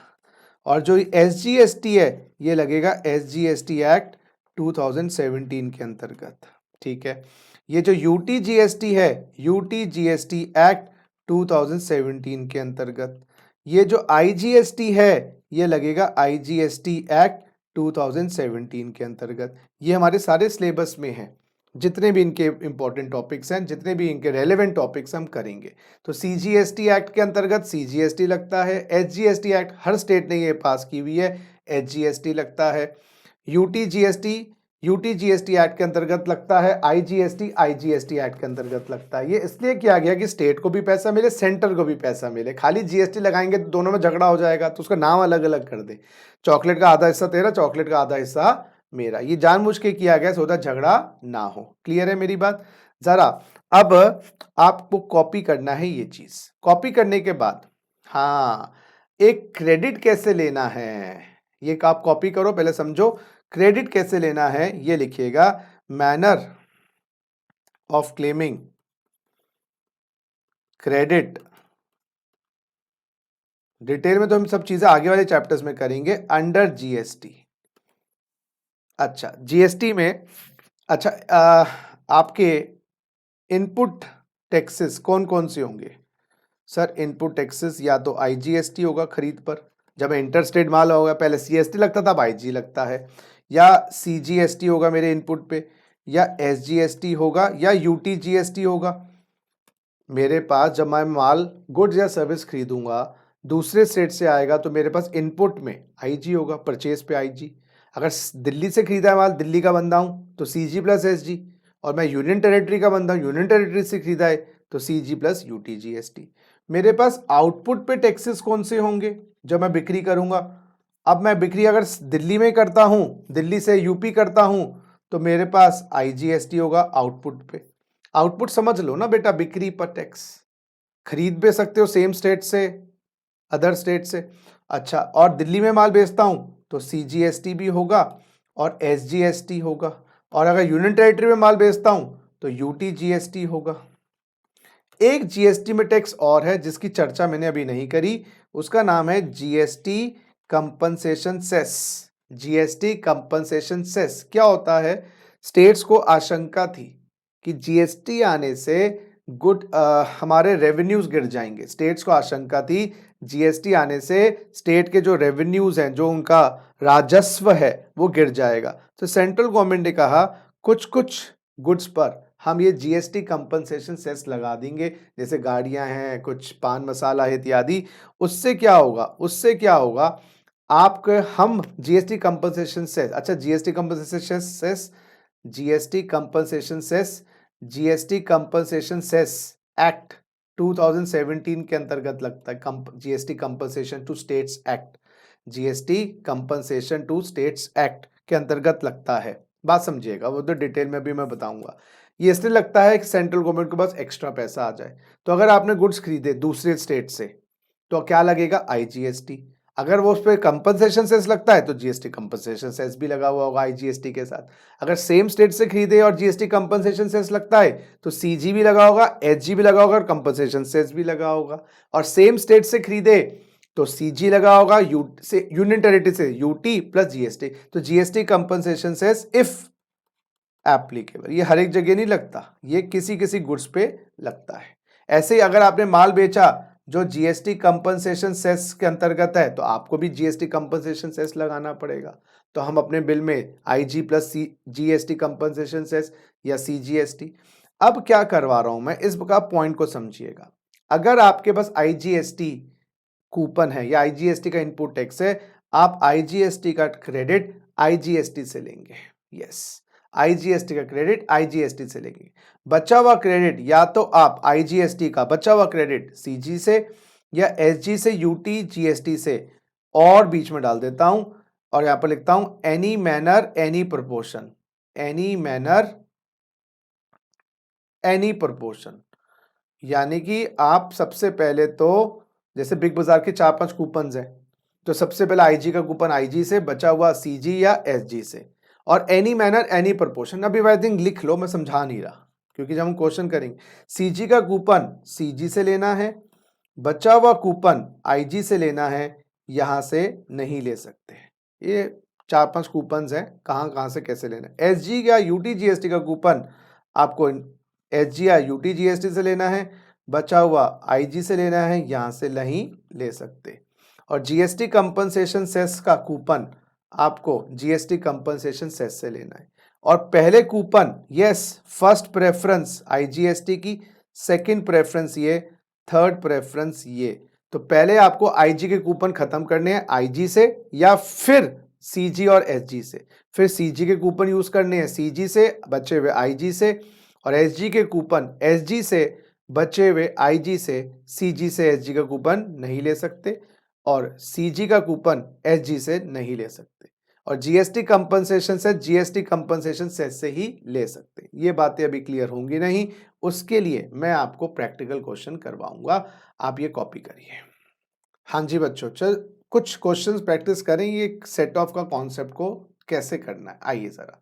और जो एसजीएसटी है ये लगेगा एसजीएसटी एक्ट 2017 के अंतर्गत। ठीक है, ये जो यूटीजीएसटी है, यूटीजीएसटी एक्ट 2017 के अंतर्गत। ये जो आईजीएसटी है ये लगेगा आईजीएसटी एक्ट 2017 के अंतर्गत। ये हमारे सारे सिलेबस में है, जितने भी इनके इंपॉर्टेंट टॉपिक्स हैं, जितने भी इनके रेलेवेंट टॉपिक्स हम करेंगे। तो सीजीएसटी एक्ट के अंतर्गत सीजीएसटी लगता है, एसजीएसटी एक्ट हर स्टेट ने ये पास की हुई है, एसजीएसटी लगता है, यूटीजीएसटी यूटीजीएसटी एक्ट के अंतर्गत लगता है, आईजीएसटी आईजीएसटी एक्ट के अंतर्गत लगता है। ये इसलिए किया गया कि स्टेट को भी पैसा मिले, सेंटर को भी पैसा मिले। खाली जीएसटी लगाएंगे तो दोनों में झगड़ा हो जाएगा, तो उसका नाम अलग अलग कर दे, चॉकलेट का आधा हिस्सा तेरा, चॉकलेट का आधा हिस्सा मेरा। ये जानबूझ के किया गया सो दैट झगड़ा ना हो। क्लियर है मेरी बात? जरा अब आपको कॉपी करना है ये चीज। कॉपी करने के बाद हाँ, एक क्रेडिट कैसे लेना है ये आप कॉपी करो, पहले समझो क्रेडिट कैसे लेना है। ये लिखिएगा, manner of claiming credit. Detail में तो हम सब चीजें आगे वाले चैप्टर्स में करेंगे अंडर जीएसटी। अच्छा, जीएसटी में अच्छा आपके इनपुट टैक्सेस कौन कौन से होंगे? सर इनपुट टैक्सेस या तो आईजीएसटी होगा खरीद पर, जब इंटर स्टेट माल होगा पहले सीएसटी लगता था, अब आईजी लगता है, या सीजीएसटी होगा मेरे इनपुट पे, या एसजीएसटी होगा, या यूटीजीएसटी होगा। मेरे पास जब मैं माल गुड्स या सर्विस खरीदूंगा दूसरे स्टेट से आएगा तो मेरे पास इनपुट में आईजी होगा, परचेज पे आईजी। अगर दिल्ली से खरीदा है माल, दिल्ली का बंदा हूं तो सीजी प्लस एसजी, और मैं यूनियन टेरिटरी का बंदा हूं, यूनियन टेरिटरी से खरीदा है तो सीजी प्लस यूटीजीएसटी। मेरे पास आउटपुट पे टैक्सेस कौन से होंगे जब मैं बिक्री करूंगा? अब मैं बिक्री अगर दिल्ली में करता हूं, दिल्ली से यूपी करता हूं, तो मेरे पास आईजीएसटी होगा आउटपुट पे। आउटपुट समझ लो ना बेटा, बिक्री पर टैक्स। खरीद भी सकते हो सेम स्टेट से, अदर स्टेट से। अच्छा, और दिल्ली में माल बेचता हूं तो सीजीएसटी भी होगा और एसजीएसटी होगा, और अगर यूनियन टेरिटरी में माल बेचता हूं तो यूटीजीएसटी होगा। एक जीएसटी में टैक्स और है जिसकी चर्चा मैंने अभी नहीं करी, उसका नाम है GST compensation cess. GST compensation cess क्या होता है? स्टेट्स को आशंका थी कि जीएसटी आने से हमारे रेवेन्यूज गिर जाएंगे। स्टेट्स को आशंका थी जीएसटी आने से स्टेट के जो रेवेन्यूज हैं, जो उनका राजस्व है, वो गिर जाएगा। तो सेंट्रल गवर्नमेंट ने कहा कुछ कुछ गुड्स पर हम ये जीएसटी कंपनसेशन सेस लगा देंगे, जैसे गाड़ियां हैं, कुछ पान मसाला इत्यादि। उससे क्या होगा? उससे क्या होगा आपके, हम जीएसटी कंपनसेशन सेस, अच्छा GST compensation cess, GST compensation cess, GST compensation cess act 2017 के अंतर्गत लगता है। GST compensation to states act, GST compensation to states act के अंतर्गत लगता है। बात समझिएगा, वो तो डिटेल में भी मैं बताऊंगा। ये इसलिए लगता है कि सेंट्रल गवर्नमेंट के पास एक्स्ट्रा पैसा आ जाए। तो अगर आपने गुड्स खरीदे दूसरे स्टेट से तो क्या लगेगा? आईजीएसटी। अगर वो उस पर कंपनसेशन सेस लगता है तो जीएसटी कंपनसेशन सेस भी लगा हुआ होगा आईजीएसटी के साथ। अगर सेम स्टेट से खरीदे और जीएसटी कंपनसेशन सेस लगता है तो सीजी भी लगा होगा, एचजी भी लगा होगा और कंपनसेशन सेस भी लगा होगा। और सेम स्टेट से खरीदे तो सीजी लगा होगा, यूनियन टेरिटरी से यूटी प्लस जीएसटी, तो GST compensation cess if applicable. ये हर एक जगह नहीं लगता, ये किसी किसी गुड्स पे लगता है। ऐसे ही अगर आपने माल बेचा जो जीएसटी कंपनसेशन सेस के अंतर्गत है तो आपको भी जीएसटी कंपनसेशन सेस लगाना पड़ेगा। तो हम अपने बिल में IG plus GST compensation cess या सीजीएसटी। अब क्या करवा रहा हूं मैं, इस पॉइंट को समझिएगा। अगर आपके पास आईजीएसटी कूपन है या आईजीएसटी का इनपुट टैक्स है, आप आईजीएसटी का क्रेडिट आईजीएसटी से लेंगे। यस, आईजीएसटी का क्रेडिट आईजीएसटी से लेंगे। बचा हुआ क्रेडिट या तो आप आईजीएसटी का बचा हुआ क्रेडिट सीजी से या एसजी से, यूटी जीएसटी से, और बीच में डाल देता हूं और यहां पर लिखता हूं any manner any proportion, any manner any proportion. यानी कि आप सबसे पहले तो जैसे बिग बाजार के 4-5 कूपन है, तो सबसे पहले आईजी का कूपन आईजी से, बचा हुआ सीजी या एसजी से, और एनी मैनर एनी प्रोपोर्शन। अभी आई थिंक लिख लो, मैं समझा नहीं रहा क्योंकि जब हम क्वेश्चन करेंगे सीजी का कूपन सीजी से लेना है, बचा हुआ कूपन आईजी से लेना है, यहां से नहीं ले सकते। ये 4-5 कूपन है, कहां से कैसे लेना है। एसजी या यूटी जीएसटी का कूपन आपको एसजी या यूटी जीएसटी से लेना है, बचा हुआ आईजी से लेना है, यहां से नहीं ले सकते। और जीएसटी कंपनसेशन सेस का कूपन आपको जीएसटी कंपनसेशन सेस से लेना है। और पहले coupon yes first preference IGST की, सेकंड प्रेफरेंस ये, थर्ड प्रेफरेंस ये। तो पहले आपको आईजी के कूपन खत्म करने हैं आईजी से या फिर सीजी और एसजी से, फिर सीजी के कूपन यूज करने हैं सीजी से बचे हुए आईजी से, और एसजी के कूपन एसजी से बचे हुए आईजी से, सीजी से एसजी का कूपन नहीं ले सकते और सीजी का कूपन एसजी से नहीं ले सकते, और जीएसटी कंपनसेशन से जीएसटी कंपनसेशन सेस से ही ले सकते। ये बातें अभी क्लियर होंगी नहीं, उसके लिए मैं आपको प्रैक्टिकल क्वेश्चन करवाऊंगा, आप ये कॉपी करिए। हाँ जी बच्चों, चल कुछ क्वेश्चंस प्रैक्टिस करें, ये सेट ऑफ का कॉन्सेप्ट को कैसे करना है। आइए जरा,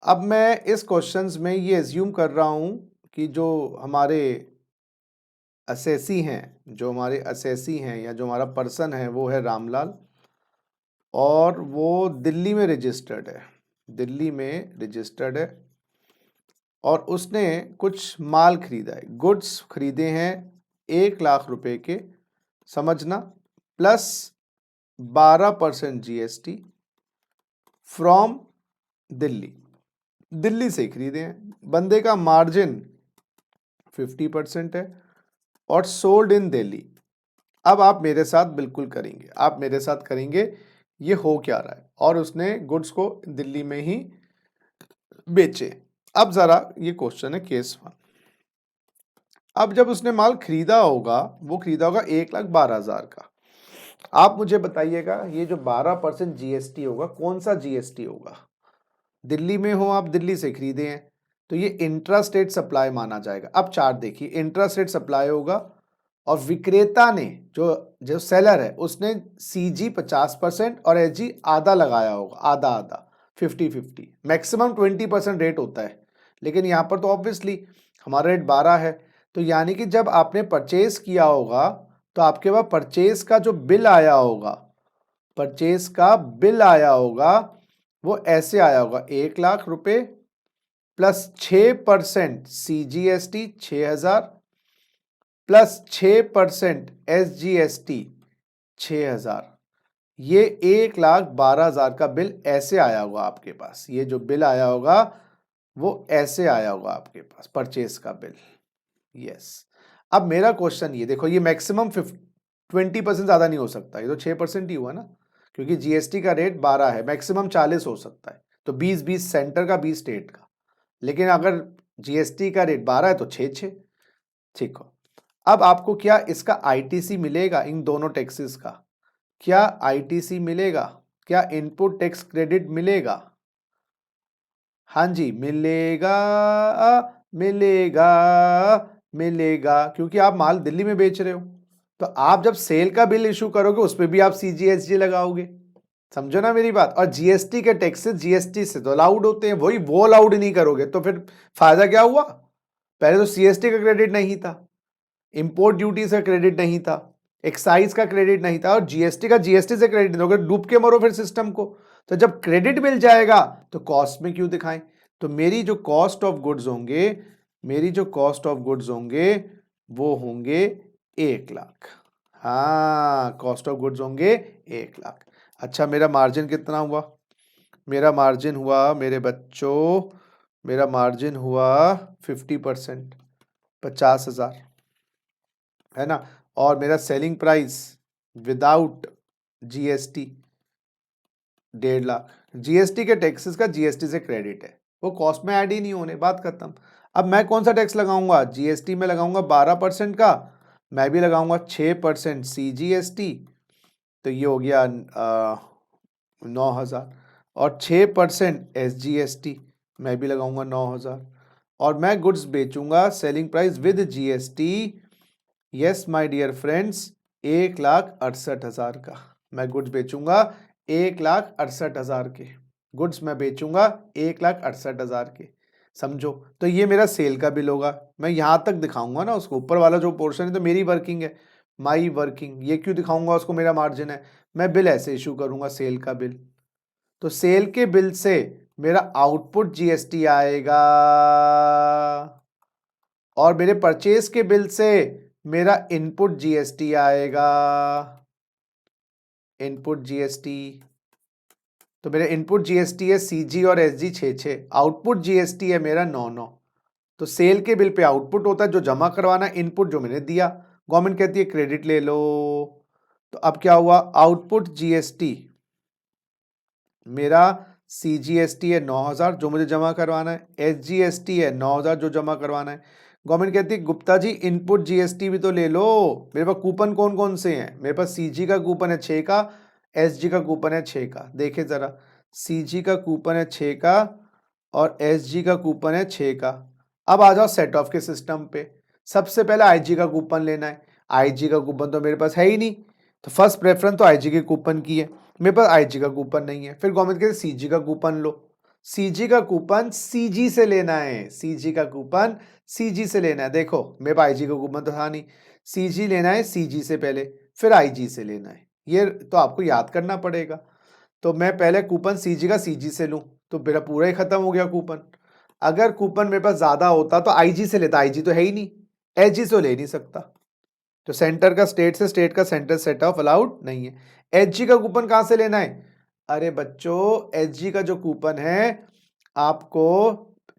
अब मैं इस क्वेश्चंस में ये एज्यूम कर रहा हूं कि जो हमारे असेसी हैं या जो हमारा पर्सन है वो है रामलाल, और वो दिल्ली में रजिस्टर्ड है, और उसने कुछ माल खरीदा है, गुड्स खरीदे हैं 1 लाख रुपए के, समझना, प्लस 12% जीएसटी फ्रॉम दिल्ली से खरीदे हैं। बंदे का मार्जिन 50% है और सोल्ड इन दिल्ली। अब आप मेरे साथ बिल्कुल करेंगे, ये हो क्या रहा है, और उसने गुड्स को दिल्ली में ही बेचे। अब जरा ये क्वेश्चन है केस 1। अब जब उसने माल खरीदा होगा, वो खरीदा होगा 1,12,000 का। आप मुझे बताइएगा ये जो 12% जीएसटी होगा, कौन सा जीएसटी होगा। दिल्ली में हो, आप दिल्ली से खरीदे हैं, तो ये इंट्रा स्टेट सप्लाई माना जाएगा। अब चार्ट देखिए, इंट्रा स्टेट सप्लाई होगा और विक्रेता ने जो सेलर है उसने सीजी 50% और एसजी आधा लगाया होगा, आधा 50-50, मैक्सिमम 20% रेट होता है, लेकिन यहाँ पर तो ऑब्वियसली हमारा रेट 12 है। तो यानी कि जब आपने परचेज किया होगा तो आपके पास परचेज का जो बिल आया होगा, वो ऐसे आया होगा 1,00,000 रुपए प्लस 6% सीजीएसटी 6,000 प्लस 6% एसजीएसटी 6,000, ये 1,12,000 का बिल ऐसे आया होगा आपके पास। ये जो बिल आया होगा वो ऐसे आया होगा आपके पास, परचेज का बिल। यस। अब मेरा क्वेश्चन ये देखो, ये मैक्सिमम 20% ज्यादा नहीं हो सकता, ये तो 6% ही हुआ ना, क्योंकि जीएसटी का रेट 12 है, मैक्सिमम 40 हो सकता है, तो 20 सेंटर का 20 स्टेट का, लेकिन अगर जीएसटी का रेट 12 है तो 6। ठीक हो। अब आपको क्या इसका आईटीसी मिलेगा, इन दोनों टैक्सेस का क्या आईटीसी मिलेगा, क्या इनपुट टैक्स क्रेडिट मिलेगा। हाँ जी, मिलेगा, क्योंकि आप माल दिल्ली में बेच रहे हो, तो आप जब सेल का बिल इशू करोगे उस पर भी आप सीजीएसटी लगाओगे, समझो ना मेरी बात। और जीएसटी के टैक्सेस जीएसटी से तो अलाउड होते हैं, वो अलाउड नहीं करोगे तो फिर फायदा क्या हुआ। पहले तो सीएसटी का क्रेडिट नहीं था, इंपोर्ट ड्यूटी का क्रेडिट नहीं था, एक्साइज का क्रेडिट नहीं था, और जीएसटी का जीएसटी से क्रेडिट दोगे, डूब के मरो फिर सिस्टम को। तो जब क्रेडिट मिल जाएगा तो कॉस्ट में क्यों दिखाएं। तो मेरी जो कॉस्ट ऑफ गुड्स होंगे वो होंगे 1,00,000। हाँ, कॉस्ट ऑफ गुड्स होंगे 1,00,000। अच्छा, मेरा मार्जिन कितना हुआ, मेरा मार्जिन हुआ मेरे बच्चों, मेरा मार्जिन हुआ 50%, 50,000 है ना। और मेरा selling price without GST 1,50,000। GST के टैक्सेस का जीएसटी से क्रेडिट है, वो कॉस्ट में ऐड ही नहीं होने, बात खत्म। अब मैं कौन सा टैक्स लगाऊंगा, जीएसटी में लगाऊंगा 12% का, मैं भी लगाऊंगा 6% सीजीएसटी, तो ये हो गया 9,000, और 6% एसजीएसटी मैं भी लगाऊंगा 9,000, और मैं गुड्स बेचूंगा selling price with GST, yes my dear friends, 1,68,000 का मैं गुड्स बेचूंगा, 1,68,000 के गुड्स मैं बेचूंगा 1,68,000 के, समझो। तो ये मेरा सेल का बिल होगा, मैं यहां तक दिखाऊंगा ना उसको, ऊपर वाला जो पोर्शन है तो मेरी वर्किंग है, माई वर्किंग, ये क्यों दिखाऊंगा उसको, मेरा मार्जिन है, मैं बिल ऐसे इशू करूंगा, सेल का बिल। तो सेल के बिल से मेरा आउटपुट जीएसटी आएगा, और मेरे परचेज के बिल से मेरा इनपुट जीएसटी आएगा, इनपुट जीएसटी। तो मेरा इनपुट जीएसटी है सीजी और एसजी 6,6, आउटपुट जीएसटी है मेरा 9,9। तो सेल के बिल पे आउटपुट होता है जो जमा करवाना, इनपुट जो मैंने दिया, गवर्नमेंट कहती है क्रेडिट ले लो। तो अब क्या हुआ, आउटपुट जीएसटी मेरा सीजीएसटी है 9,000 जो मुझे जमा करवाना है, एसजीएसटी है 9,000 जो जमा करवाना है। गवर्नमेंट कहती है गुप्ता जी इनपुट जीएसटी भी तो ले लो, मेरे पास कूपन कौन कौन से हैं, मेरे पास सीजी का कूपन है 6 का, एसजी का कूपन है 6 का, देखे जरा, सीजी का कूपन है 6 का और एसजी का कूपन है 6 का। अब आ जाओ सेट ऑफ के सिस्टम पे, सबसे पहले आईजी का कूपन लेना है, आईजी का कूपन तो मेरे पास है ही नहीं, तो फर्स्ट प्रेफरेंस तो आईजी के कूपन की है, मेरे पास आईजी का कूपन नहीं है, फिर गवर्नमेंट कहते सीजी का कूपन लो, सीजी का कूपन सीजी से लेना है, सीजी का कूपन सीजी से लेना है। देखो मेरे पास आईजी का कूपन तो था नहीं, सीजी लेना है सीजी से पहले, फिर आईजी से लेना है, ये तो आपको याद करना पड़ेगा। तो मैं पहले कूपन सीजी का सीजी से लूं तो मेरा पूरा ही खत्म हो गया कूपन। अगर कूपन मेरे पास ज्यादा होता तो आईजी से लेता, आईजी तो है ही नहीं, एसजी से ले नहीं सकता, तो सेंटर का स्टेट से, स्टेट का सेंटर सेट ऑफ अलाउड नहीं है। एचजी का कूपन कहां से लेना है, अरे बच्चों एचजी का जो कूपन है आपको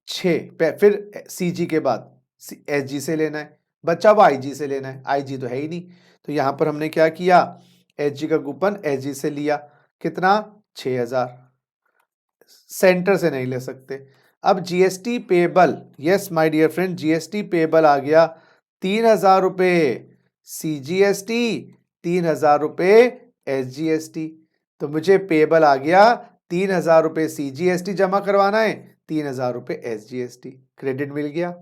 6 फिर सीजी के बाद एसजी से लेना है, बच्चा वो आईजी से लेना है, आईजी तो है ही नहीं, तो यहां पर हमने क्या किया, एचजी का कूपन एसजी से लिया, कितना 6,000, सेंटर से नहीं ले सकते। अब GST payable, yes my dear friend, GST payable आ गया 3,000 रुपए सीजीएसटी, 3,000 रुपए एसजीएसटी, तो मुझे पेबल आ गया 3,000 रुपए सीजीएसटी जमा करवाना है, 3,000 रुपए एसजीएसटी, क्रेडिट मिल गया,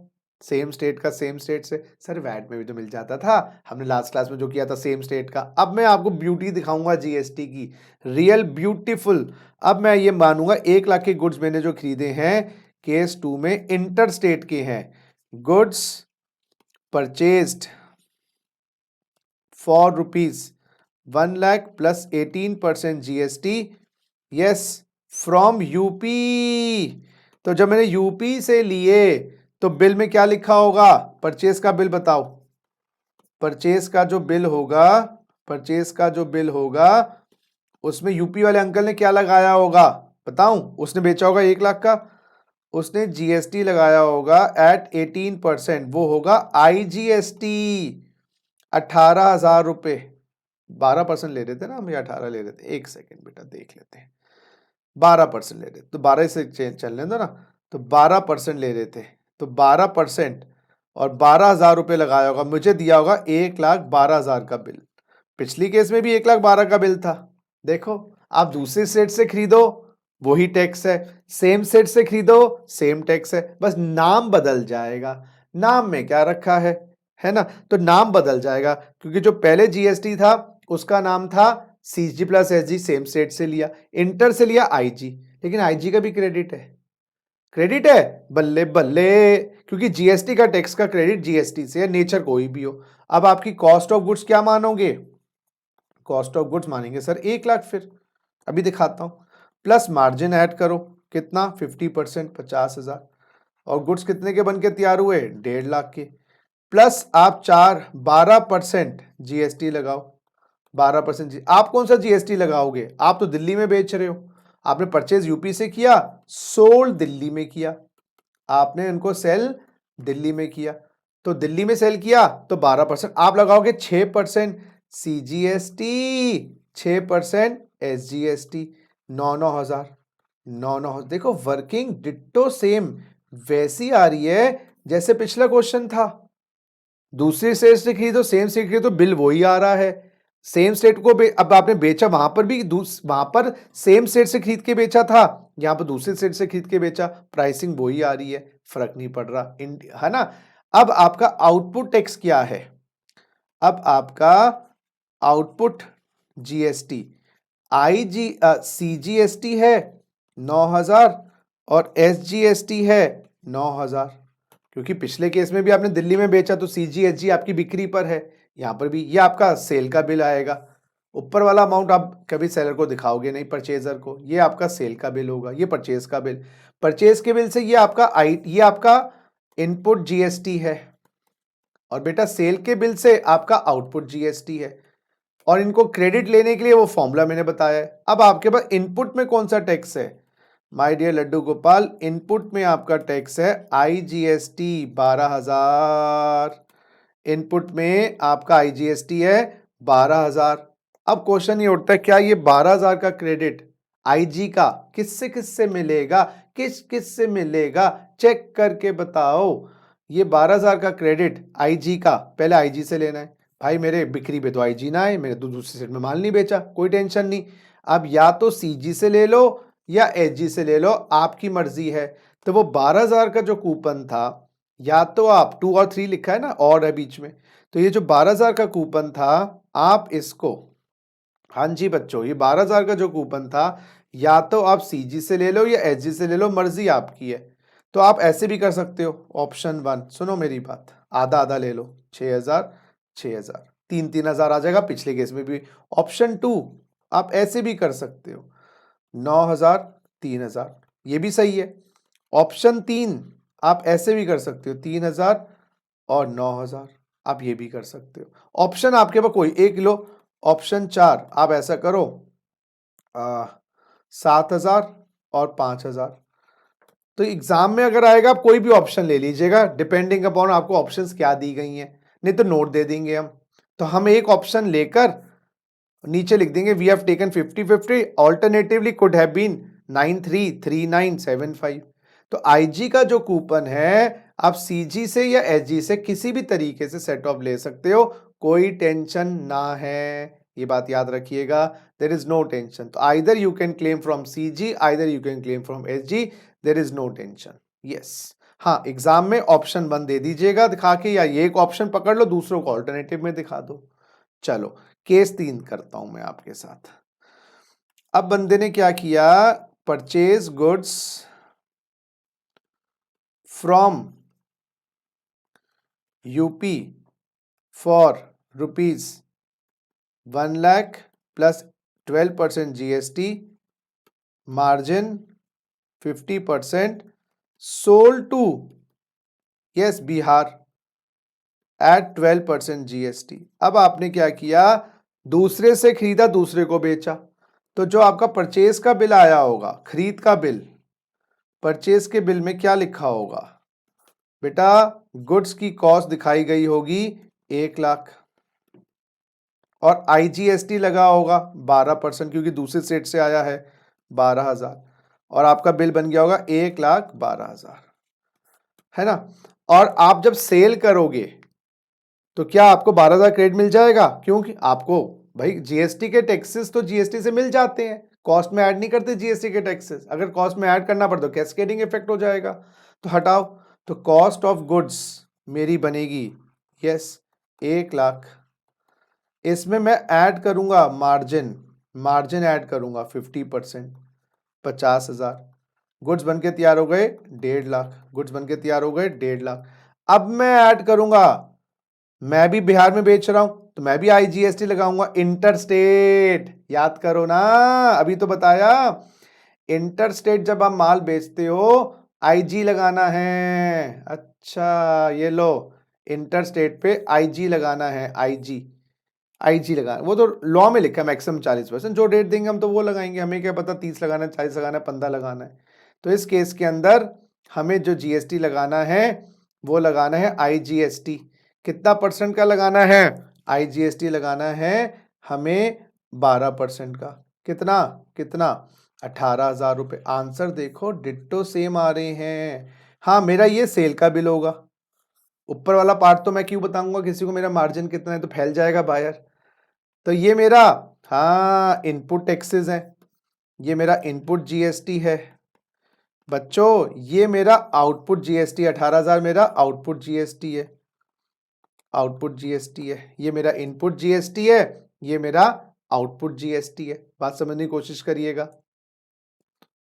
सेम स्टेट का सेम स्टेट से। सर वैट में भी तो मिल जाता था, हमने लास्ट क्लास में जो किया था सेम स्टेट का। अब मैं आपको ब्यूटी दिखाऊंगा जीएसटी की, रियल ब्यूटीफुल। अब मैं ये मानूंगा 1 लाख के गुड्स मैंने जो खरीदे हैं केस 2 में इंटर स्टेट के हैं, goods purchased for ₹1 lakh plus 18% GST, yes from UP. तो जब मैंने यूपी से लिए तो बिल में क्या लिखा होगा, परचेज का बिल बताओ, परचेज का जो बिल होगा, परचेज का जो बिल होगा उसमें यूपी वाले अंकल ने क्या लगाया होगा बताऊं, उसने बेचा होगा 1 लाख का, उसने जीएसटी लगाया होगा एट 18%, वो होगा आईजीएसटी 18,000 रुपए, 12% ले रहे थे ना हम, या 18 ले रहे थे, 1 सेकेंड बेटा देख लेते हैं, 12% ले रहे थे, तो 12 से चलने दो ना, तो 12% ले रहे थे, तो 12% और 12,000 रुपए लगाया होगा, मुझे दिया होगा 1,12,000 का बिल। पिछली केस में भी 1,12,000 का बिल था, देखो आप दूसरे सेट से खरीदो वही टैक्स है, सेम सेट से खरीदो सेम टैक्स है, बस नाम बदल जाएगा, नाम में क्या रखा है ना, तो नाम बदल जाएगा, क्योंकि जो पहले जीएसटी था उसका नाम था CG plus SG, same state से लिया, इंटर से लिया आईजी, लेकिन आईजी का भी क्रेडिट है, क्रेडिट है, बल्ले बल्ले, क्योंकि जीएसटी का टैक्स का क्रेडिट जीएसटी से है, नेचर कोई भी हो। अब आपकी कॉस्ट ऑफ गुड्स क्या मानोगे, कॉस्ट ऑफ गुड्स मानेंगे सर 1 लाख, फिर अभी दिखाता हूं, प्लस मार्जिन ऐड करो, कितना 50%, 50,000, और गुड्स कितने के बन के तैयार हुए 1.5 लाख के, प्लस आप 12% जीएसटी लगाओ, 12%। आप कौन सा जीएसटी लगाओगे, आप तो दिल्ली में बेच रहे हो, आपने परचेज यूपी से किया, सोल्ड दिल्ली में किया, आपने इनको सेल दिल्ली में किया, तो दिल्ली में सेल किया तो 12% आप लगाओगे, 6% सीजीएसटी, 6% एसजीएसटी, 9,9,000, 9 9, देखो वर्किंग डिट्टो सेम वैसी आ रही है जैसे पिछला क्वेश्चन था। दूसरी स्टेट से खरीदो, सेम स्टेट खरीदो, बिल वही आ रहा है। सेम स्टेट को अब आपने बेचा, वहां पर भी वहां पर सेम स्टेट से खरीद के बेचा था, यहां पर दूसरी स्टेट से खरीद के बेचा, प्राइसिंग वही आ रही है, फर्क नहीं पड़ रहा, है ना। अब आपका आउटपुट टैक्स क्या है? अब आपका आउटपुट जीएसटी सीजीएसटी है 9,000 और एसजीएसटी है 9,000। क्योंकि पिछले केस में भी आपने दिल्ली में बेचा तो सीजीएसजी आपकी बिक्री पर है, यहां पर भी ये आपका सेल का बिल आएगा। ऊपर वाला अमाउंट आप कभी सेलर को दिखाओगे नहीं, परचेजर को, ये आपका सेल का बिल होगा, ये परचेज का बिल। परचेज के बिल से ये आपका इनपुट जीएसटी है, और बेटा सेल के बिल से आपका आउटपुट जीएसटी है। और इनको क्रेडिट लेने के लिए वो फॉर्मूला मैंने बताया है। अब आपके पास इनपुट में कौन सा टैक्स है? My dear Laddu Gopal, input में आपका टैक्स है आईजीएसटी 12,000। इनपुट में आपका आईजीएसटी है 12,000। अब क्वेश्चन ये उठता है, क्या ये 12,000 का क्रेडिट आईजी का किससे किससे मिलेगा, किस किस से मिलेगा, चेक करके बताओ। ये 12,000 का क्रेडिट आईजी का, पहले आईजी से लेना है। भाई मेरे बिक्री पे तो आईजी ना है, मेरे तो दूसरी सेट में माल नहीं बेचा, कोई टेंशन नहीं। अब या तो सीजी से ले लो या एसजी से ले लो, आपकी मर्जी है। तो वो 12,000 का जो कूपन था, या तो आप 2 और 3 लिखा है ना, और है बीच में, तो ये जो 12,000 का कूपन था, आप इसको, हाँ जी बच्चों, ये 12,000 का जो कूपन था, या तो आप सीजी से ले लो या एसजी से ले लो, मर्जी आपकी है। तो आप ऐसे भी कर सकते हो। ऑप्शन 1, सुनो मेरी बात, आधा आधा ले लो, 6,000 6,000, 3,000 आ जाएगा, पिछले केस में भी। ऑप्शन 2, आप ऐसे भी कर सकते हो, 9,000 3,000, ये भी सही है। ऑप्शन 3, आप ऐसे भी कर सकते हो, 3,000 और 9,000, आप ये भी कर सकते हो। ऑप्शन आपके पास कोई एक लो। ऑप्शन 4, आप ऐसा करो, 7,000 और 5,000। तो एग्जाम में अगर आएगा, आप कोई भी ऑप्शन ले लीजिएगा, डिपेंडिंग अपॉन आपको ऑप्शंस क्या दी गई हैं, नहीं तो नोट दे देंगे हम। तो हम एक ऑप्शन लेकर नीचे लिख देंगे, we have taken 50-50, alternatively could have been 933975। तो आईजी का जो कूपन है, आप सीजी से या एसजी से किसी भी तरीके से सेट ऑफ ले सकते हो, कोई टेंशन ना है, ये बात याद रखिएगा, देयर इज नो टेंशन। तो either you can claim from CG, either you can claim from SG, there is no tension. Yes, हाँ, एग्जाम में ऑप्शन 1 दे दीजिएगा दिखा के, या ये एक ऑप्शन पकड़ लो, दूसरों को ऑल्टरनेटिव में दिखा दो। चलो केस 3 करता हूं मैं आपके साथ। अब बंदे ने क्या किया, purchase goods from UP for rupees 1 lakh plus 12% GST, margin 50%, sold to yes Bihar at 12% GST. अब आपने क्या किया, दूसरे से खरीदा, दूसरे को बेचा। तो जो आपका परचेज का बिल आया होगा, खरीद का बिल, परचेज के बिल में क्या लिखा होगा बेटा, गुड्स की कॉस्ट दिखाई गई होगी 1 लाख, और आईजीएसटी लगा होगा 12%, क्योंकि दूसरे सेट से आया है 12,000, और आपका बिल बन गया होगा 1,12,000, है ना। और आप जब सेल करोगे तो क्या आपको 12,000 क्रेडिट मिल जाएगा? क्योंकि आपको भाई जीएसटी के टैक्सेस तो जीएसटी से मिल जाते हैं, कॉस्ट में ऐड नहीं करते जीएसटी के टैक्सेस, अगर कॉस्ट में ऐड करना पड़े तो कैस्केडिंग इफेक्ट हो जाएगा, तो हटाओ। तो कॉस्ट ऑफ गुड्स मेरी बनेगी यस 1 लाख, इसमें मैं ऐड करूंगा मार्जिन, मार्जिन ऐड करूंगा 50%, 50,000। गुड्स बनके तैयार हो गए 1.5 लाख, गुड्स बनके तैयार हो गए 1.5 लाख। अब मैं ऐड करूंगा, मैं भी बिहार में बेच रहा हूं तो मैं भी आईजीएसटी लगाऊंगा, इंटर स्टेट, याद करो ना, अभी तो बताया, इंटर स्टेट जब आप माल बेचते हो आईजी लगाना है। अच्छा ये लो, इंटर स्टेट पे आईजी लगाना है, आईजी, आईजी लगाना, वो तो लॉ में लिखा है मैक्सिमम 40%, जो रेट देंगे हम तो वो लगाएंगे, हमें क्या पता 30 लगाना है, 40 लगाना है, 15 लगाना है। तो इस केस के अंदर हमें जो जीएसटी लगाना है वो लगाना है आईजीएसटी। कितना परसेंट का लगाना है? आईजीएसटी लगाना है हमें 12% का। कितना कितना 18,000 रुपये। आंसर देखो डिट्टो सेम आ रहे हैं। हाँ, मेरा ये सेल का बिल होगा। ऊपर वाला पार्ट तो मैं क्यों बताऊंगा किसी को मेरा मार्जिन कितना है, तो फैल जाएगा बायर। तो ये मेरा, हाँ, इनपुट टैक्सेस है, ये मेरा इनपुट जीएसटी है बच्चों, ये मेरा आउटपुट जीएसटी। 18,000 मेरा आउटपुट जीएसटी है, आउटपुट जीएसटी है। ये मेरा इनपुट जीएसटी है, ये मेरा आउटपुट जीएसटी है। बात समझने की कोशिश करिएगा।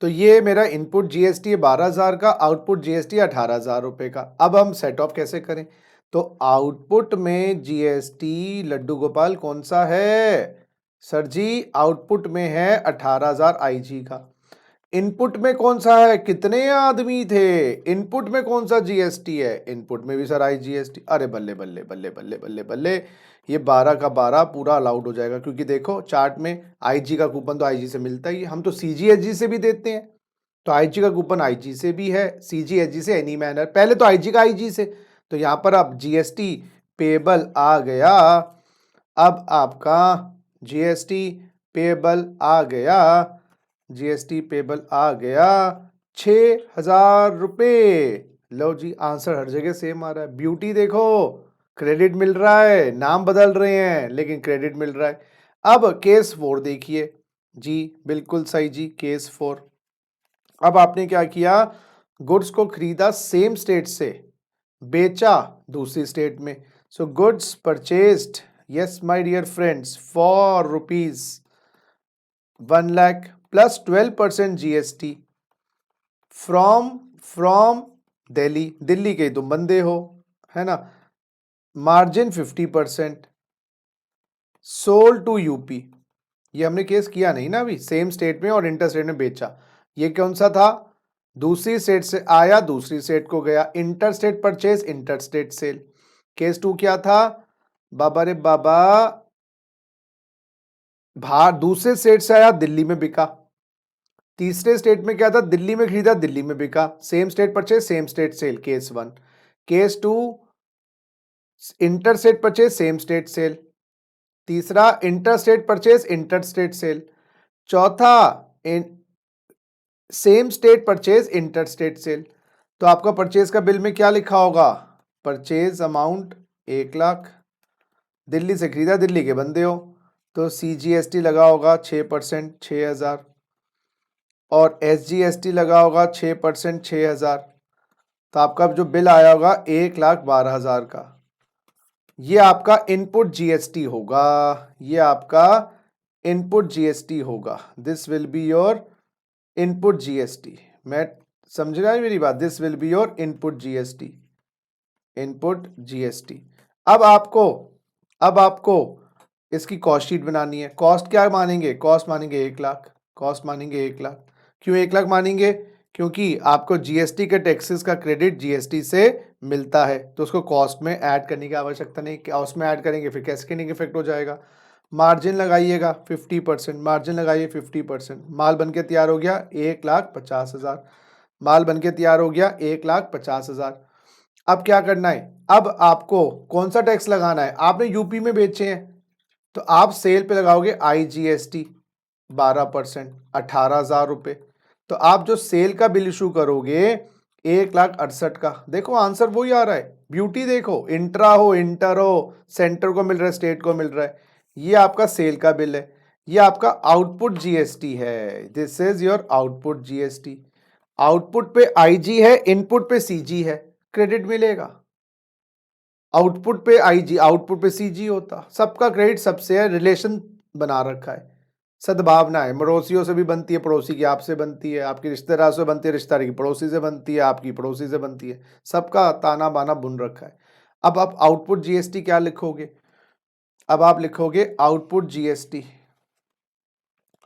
तो ये मेरा इनपुट जीएसटी है 12,000 का, आउटपुट जीएसटी 18,000 रुपए का। अब हम सेट ऑफ कैसे करें? तो आउटपुट में जीएसटी लड्डू गोपाल कौन सा है? सर जी, आउटपुट में है 18,000 आईजी का। इनपुट में कौन सा है? कितने आदमी थे? इनपुट में कौन सा जीएसटी है? इनपुट में भी सर आईजीएसटी। अरे बल्ले बल्ले बल्ले बल्ले बल्ले बल्ले, ये 12 का 12 पूरा अलाउड हो जाएगा, क्योंकि देखो चार्ट में आईजी का कूपन तो आईजी से मिलता ही है, हम तो सीजीएसजी से भी देते हैं, तो आईजी का कूपन आईजी से भी है, सीजीएसजी से एनी मैनर, पहले तो आईजी का आईजी से। तो यहाँ पर अब जीएसटी पेबल आ गया, अब आपका जीएसटी पेबल आ गया, जीएसटी पेबल आ गया 6,000 रुपये। लो जी, आंसर हर जगह सेम आ रहा है। ब्यूटी देखो, क्रेडिट मिल रहा है, नाम बदल रहे हैं लेकिन क्रेडिट मिल रहा है। अब केस 4 देखिए जी, बिल्कुल सही जी, केस 4। अब आपने क्या किया? गुड्स को खरीदा सेम स्टेट से, बेचा दूसरी स्टेट में। So goods purchased, yes my dear friends, for rupees 1 lakh plus 12% GST from Delhi. Delhi के तुम बंदे हो, है ना। Margin 50%, sold to UP. ये हमने केस किया नहीं ना अभी, सेम स्टेट में और इंटर स्टेट में बेचा। ये कौन सा था? दूसरी स्टेट से आया, दूसरी स्टेट को गया, inter state purchase, inter state sale. Case 2 क्या था? बाबा रे बाबा, बाहर दूसरे स्टेट से आया, दिल्ली में बिका। तीसरे स्टेट में क्या था? दिल्ली में खरीदा, दिल्ली में बिका। Same state purchase, same state sale, case 1। Case 2, inter state purchase, same state sale. तीसरा, inter state purchase, inter state sale. चौथा, same state purchase, inter state sale. तो आपका परचेज का बिल में क्या लिखा होगा? परचेज अमाउंट 1 लाख, दिल्ली से खरीदा, दिल्ली के बंदे हो, तो सीजीएसटी लगा होगा 6%, 6,000, और एसजीएसटी लगा होगा 6%, 6,000। तो आपका जो बिल आया होगा 1,12,000 का, ये आपका इनपुट जीएसटी होगा, ये आपका इनपुट जीएसटी होगा। This will be your input GST. मैं समझ रहा है मेरी बात? This will be your input GST, input GST. अब आपको इसकी कॉस्ट शीट बनानी है। कॉस्ट क्या मानेंगे? कॉस्ट मानेंगे 1 लाख, कॉस्ट मानेंगे 1 लाख। क्यों 1 लाख मानेंगे? क्योंकि आपको जीएसटी के टैक्सेस का क्रेडिट जीएसटी से मिलता है, तो उसको कॉस्ट में ऐड करने की आवश्यकता नहीं। कॉस्ट में ऐड करेंगे फिर कैस्केडिंग इफेक्ट हो जाएगा। मार्जिन लगाइएगा 50%, मार्जिन लगाइए 50%। माल बनके तैयार हो गया 1,50,000, माल बनके तैयार हो गया 1,50,000। अब क्या करना है? अब आपको कौन सा टैक्स लगाना है? आपने यूपी में बेचे हैं, तो आप सेल पे लगाओगे आईजीएसटी 12%, 18,000 रुपये। तो आप जो सेल का बिल इशू करोगे 1,68,000 का। देखो आंसर वही आ रहा है। ब्यूटी देखो, इंट्रा हो, इंटर हो, सेंटर को मिल रहा है, स्टेट को मिल रहा है। ये आपका सेल का बिल है, ये आपका आउटपुट जीएसटी है। This is your output GST. Output पे आईजी है, इनपुट पे सीजी है, क्रेडिट मिलेगा। आउटपुट पे आईजी, आउटपुट पे सीजी होता, सबका क्रेडिट सबसे है, रिलेशन बना रखा है, सद्भावना है। पड़ोसियों से भी बनती है, पड़ोसी की आपसे बनती है, आपकी रिश्तेदार से बनती है, रिश्तेदार की पड़ोसी से बनती है, आपकी पड़ोसी से बनती है, सबका ताना बाना बुन रखा है। अब आप आउटपुट जीएसटी क्या लिखोगे? अब आप लिखोगे आउटपुट जीएसटी,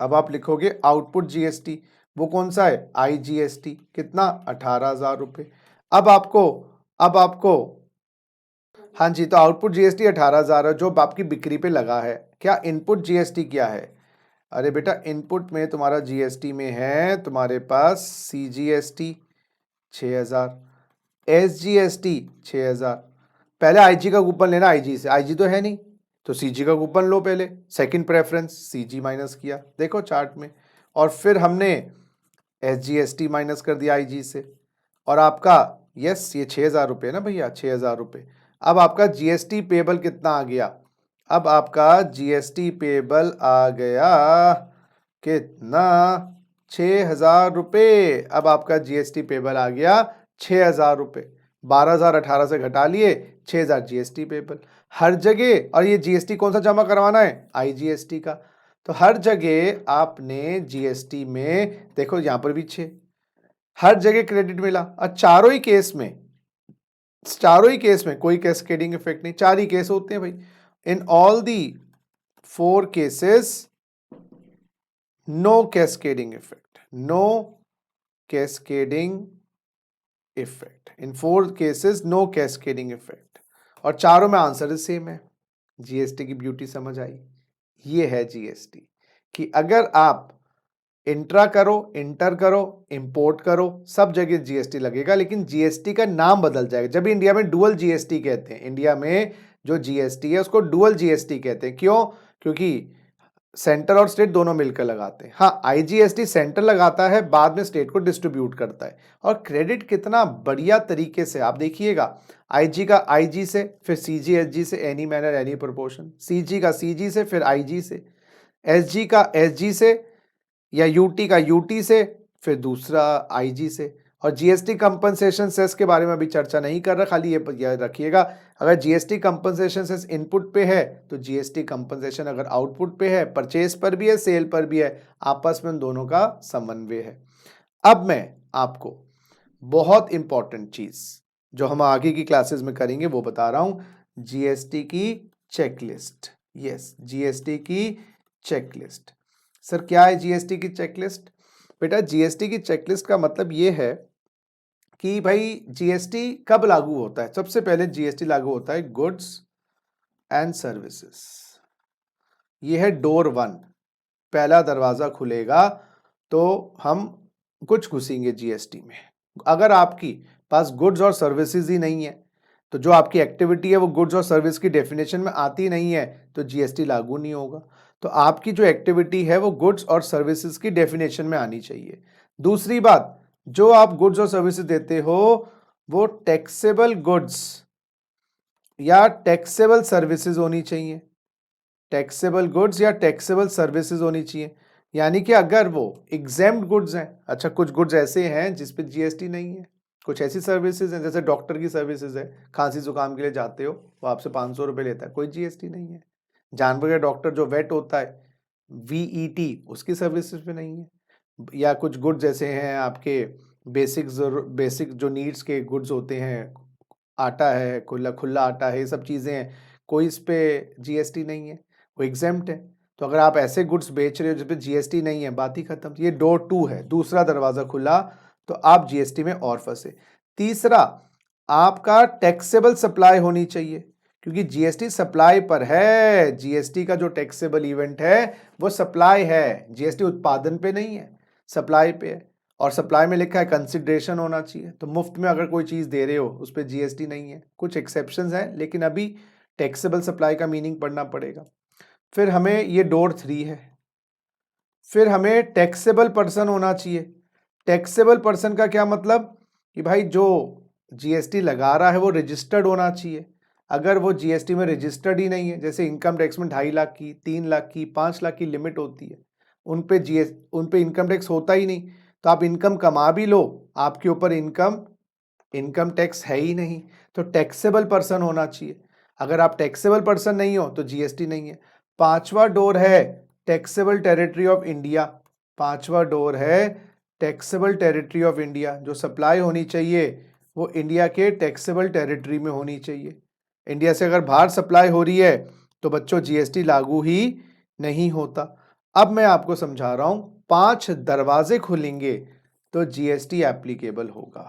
अब आप लिखोगे आउटपुट जीएसटी। वो कौन सा है? आईजीएसटी। कितना? 18,000 रुपये। अब आपको हाँ जी, तो आउटपुट जीएसटी 18,000 है जो आपकी बिक्री पे लगा है। क्या इनपुट जीएसटी क्या है? अरे बेटा, इनपुट में तुम्हारा जीएसटी में है तुम्हारे पास सीजीएसटी 6,000, एसजीएसटी 6,000। पहले आईजी का कूपन लेना, आईजी से, आईजी तो है नहीं तो सीजी का कूपन लो पहले, सेकंड प्रेफरेंस सीजी माइनस किया। देखो चार्ट में और फिर हमने SGST माइनस कर दिया IG से, और आपका यस ये 6,000 रुपये ना भैया, 6,000 रुपये। अब आपका GST पेबल कितना आ गया? अब आपका GST पेबल आ गया कितना? 6,000 रुपये। अब आपका GST पेबल आ गया 6,000 रुपये। 12,000 18 से घटा लिए, 6,000 GST पेबल हर जगह। और ये GST कौन सा जमा करवाना है? IGST का। तो हर जगह आपने GST में देखो, यहां पर भी 6, हर जगह क्रेडिट मिला। और चारों ही केस में कोई कैस्केडिंग इफेक्ट नहीं, 4 ही केस होते हैं भाई। In all the 4 cases no cascading effect, no cascading effect. In 4 cases no cascading effect, और चारों में आंसर सेम है। GST की ब्यूटी समझ आई? ये है GST कि अगर आप इंट्रा करो, इंटर करो, इंपोर्ट करो, सब जगह GST लगेगा, लेकिन GST का नाम बदल जाएगा। जब इंडिया में डुअल GST कहते हैं, इंडिया में जो GST है उसको डुअल GST कहते हैं। क्यों? क्योंकि सेंटर और स्टेट दोनों मिलकर लगाते हैं। हाँ, IGST सेंटर लगाता है, बाद में स्टेट को डिस्ट्रीब्यूट करता है। और क्रेडिट कितना बढ़िया तरीके से आप देखिएगा, IG का IG से, फिर CG SG से, any manner any proportion, CG का CG से, फिर IG से, SG का SG से, या UT का UT से, फिर दूसरा IG से। और GST कंपनसेशन सेस के बारे में अभी चर्चा नहीं कर रहा, खाली ये याद रखिएगा, अगर GST कंपनसेशन सेस इनपुट पे है तो GST कंपनसेशन अगर आउटपुट पे है, परचेज पर भी है, सेल पर भी है, आपस में दोनों का समन्वय है। अब मैं आपको बहुत इंपॉर्टेंट चीज जो हम आगे की क्लासेस में करेंगे वो बता रहा हूं, GST की चेकलिस्ट। यस, GST की चेकलिस्ट। सर क्या है GST की चेकलिस्ट? बेटा GST की चेकलिस्ट का मतलब ये है कि भाई GST कब लागू होता है। सबसे पहले GST लागू होता है गुड्स एंड सर्विसेज। ये है डोर 1, पहला दरवाजा खुलेगा तो हम कुछ घुसेंगे GST में। अगर आपकी पास गुड्स और सर्विसेज ही नहीं है, तो जो आपकी एक्टिविटी है वो गुड्स और सर्विस की डेफिनेशन में आती नहीं है, तो GST लागू नहीं होगा। तो आपकी जो एक्टिविटी है वो गुड्स और सर्विसेज की डेफिनेशन में आनी चाहिए। दूसरी बात, जो आप गुड्स और सर्विसेज देते हो वो टैक्सेबल गुड्स या टैक्सेबल सर्विसेज होनी चाहिए। टैक्सेबल गुड्स या टैक्सेबल सर्विसेज होनी चाहिए। यानी कि अगर वो एग्जेम्प्ट गुड्स हैं, अच्छा कुछ गुड्स ऐसे हैं जिस पे GST नहीं है, कुछ ऐसी सर्विसेज हैं, जैसे डॉक्टर की सर्विसेज है, खांसी जुकाम के लिए जाते हो वो आपसे 500 रुपये लेता है, कोई GST नहीं है। जानवर का डॉक्टर जो वेट होता है, VET, उसकी सर्विसेज पे नहीं है। या कुछ गुड्स ऐसे हैं आपके बेसिक जो नीड्स के गुड्स होते हैं, आटा है, खुला आटा है, ये सब चीज़ें हैं, कोई इस पे GST नहीं है, वो एग्जेम्प्ट है। तो अगर आप ऐसे गुड्स बेच रहे हो जिस पे GST नहीं है, बात ही खत्म। ये डोर 2 है, दूसरा दरवाजा खुला तो आप GST में और फंसे। तीसरा, आपका टैक्सेबल सप्लाई होनी चाहिए, क्योंकि GST सप्लाई पर है। GST का जो टैक्सेबल इवेंट है वो सप्लाई है, GST उत्पादन पे नहीं है, सप्लाई पे है। और सप्लाई में लिखा है कंसिडरेशन होना चाहिए। तो मुफ्त में अगर कोई चीज़ दे रहे हो उस पर GST नहीं है। कुछ एक्सेप्शंस हैं, लेकिन अभी टैक्सेबल सप्लाई का मीनिंग पढ़ना पड़ेगा। फिर हमें ये डोर 3 है। फिर हमें टैक्सेबल पर्सन होना चाहिए। टैक्सेबल पर्सन का क्या मतलब कि भाई जो GST लगा रहा है वो रजिस्टर्ड होना चाहिए। अगर वो GST में रजिस्टर्ड ही नहीं है, जैसे इनकम टैक्स में 2.5 लाख की, 3 लाख की, 5 लाख की लिमिट होती है, उन पे इनकम टैक्स होता ही नहीं। तो आप इनकम कमा भी लो, आपके ऊपर इनकम टैक्स है ही नहीं। तो टैक्सेबल पर्सन होना चाहिए। अगर आप टैक्सेबल पर्सन नहीं हो तो GST नहीं है। 5वां डोर है टैक्सेबल टेरिटरी ऑफ इंडिया। 5वां डोर है टैक्सेबल टेरिटरी ऑफ इंडिया। जो सप्लाई होनी चाहिए वो इंडिया के टैक्सेबल टेरिटरी में होनी चाहिए। इंडिया से अगर बाहर सप्लाई हो रही है तो बच्चों GST लागू ही नहीं होता। अब मैं आपको समझा रहा हूं, 5 दरवाजे खुलेंगे तो GST एप्लीकेबल होगा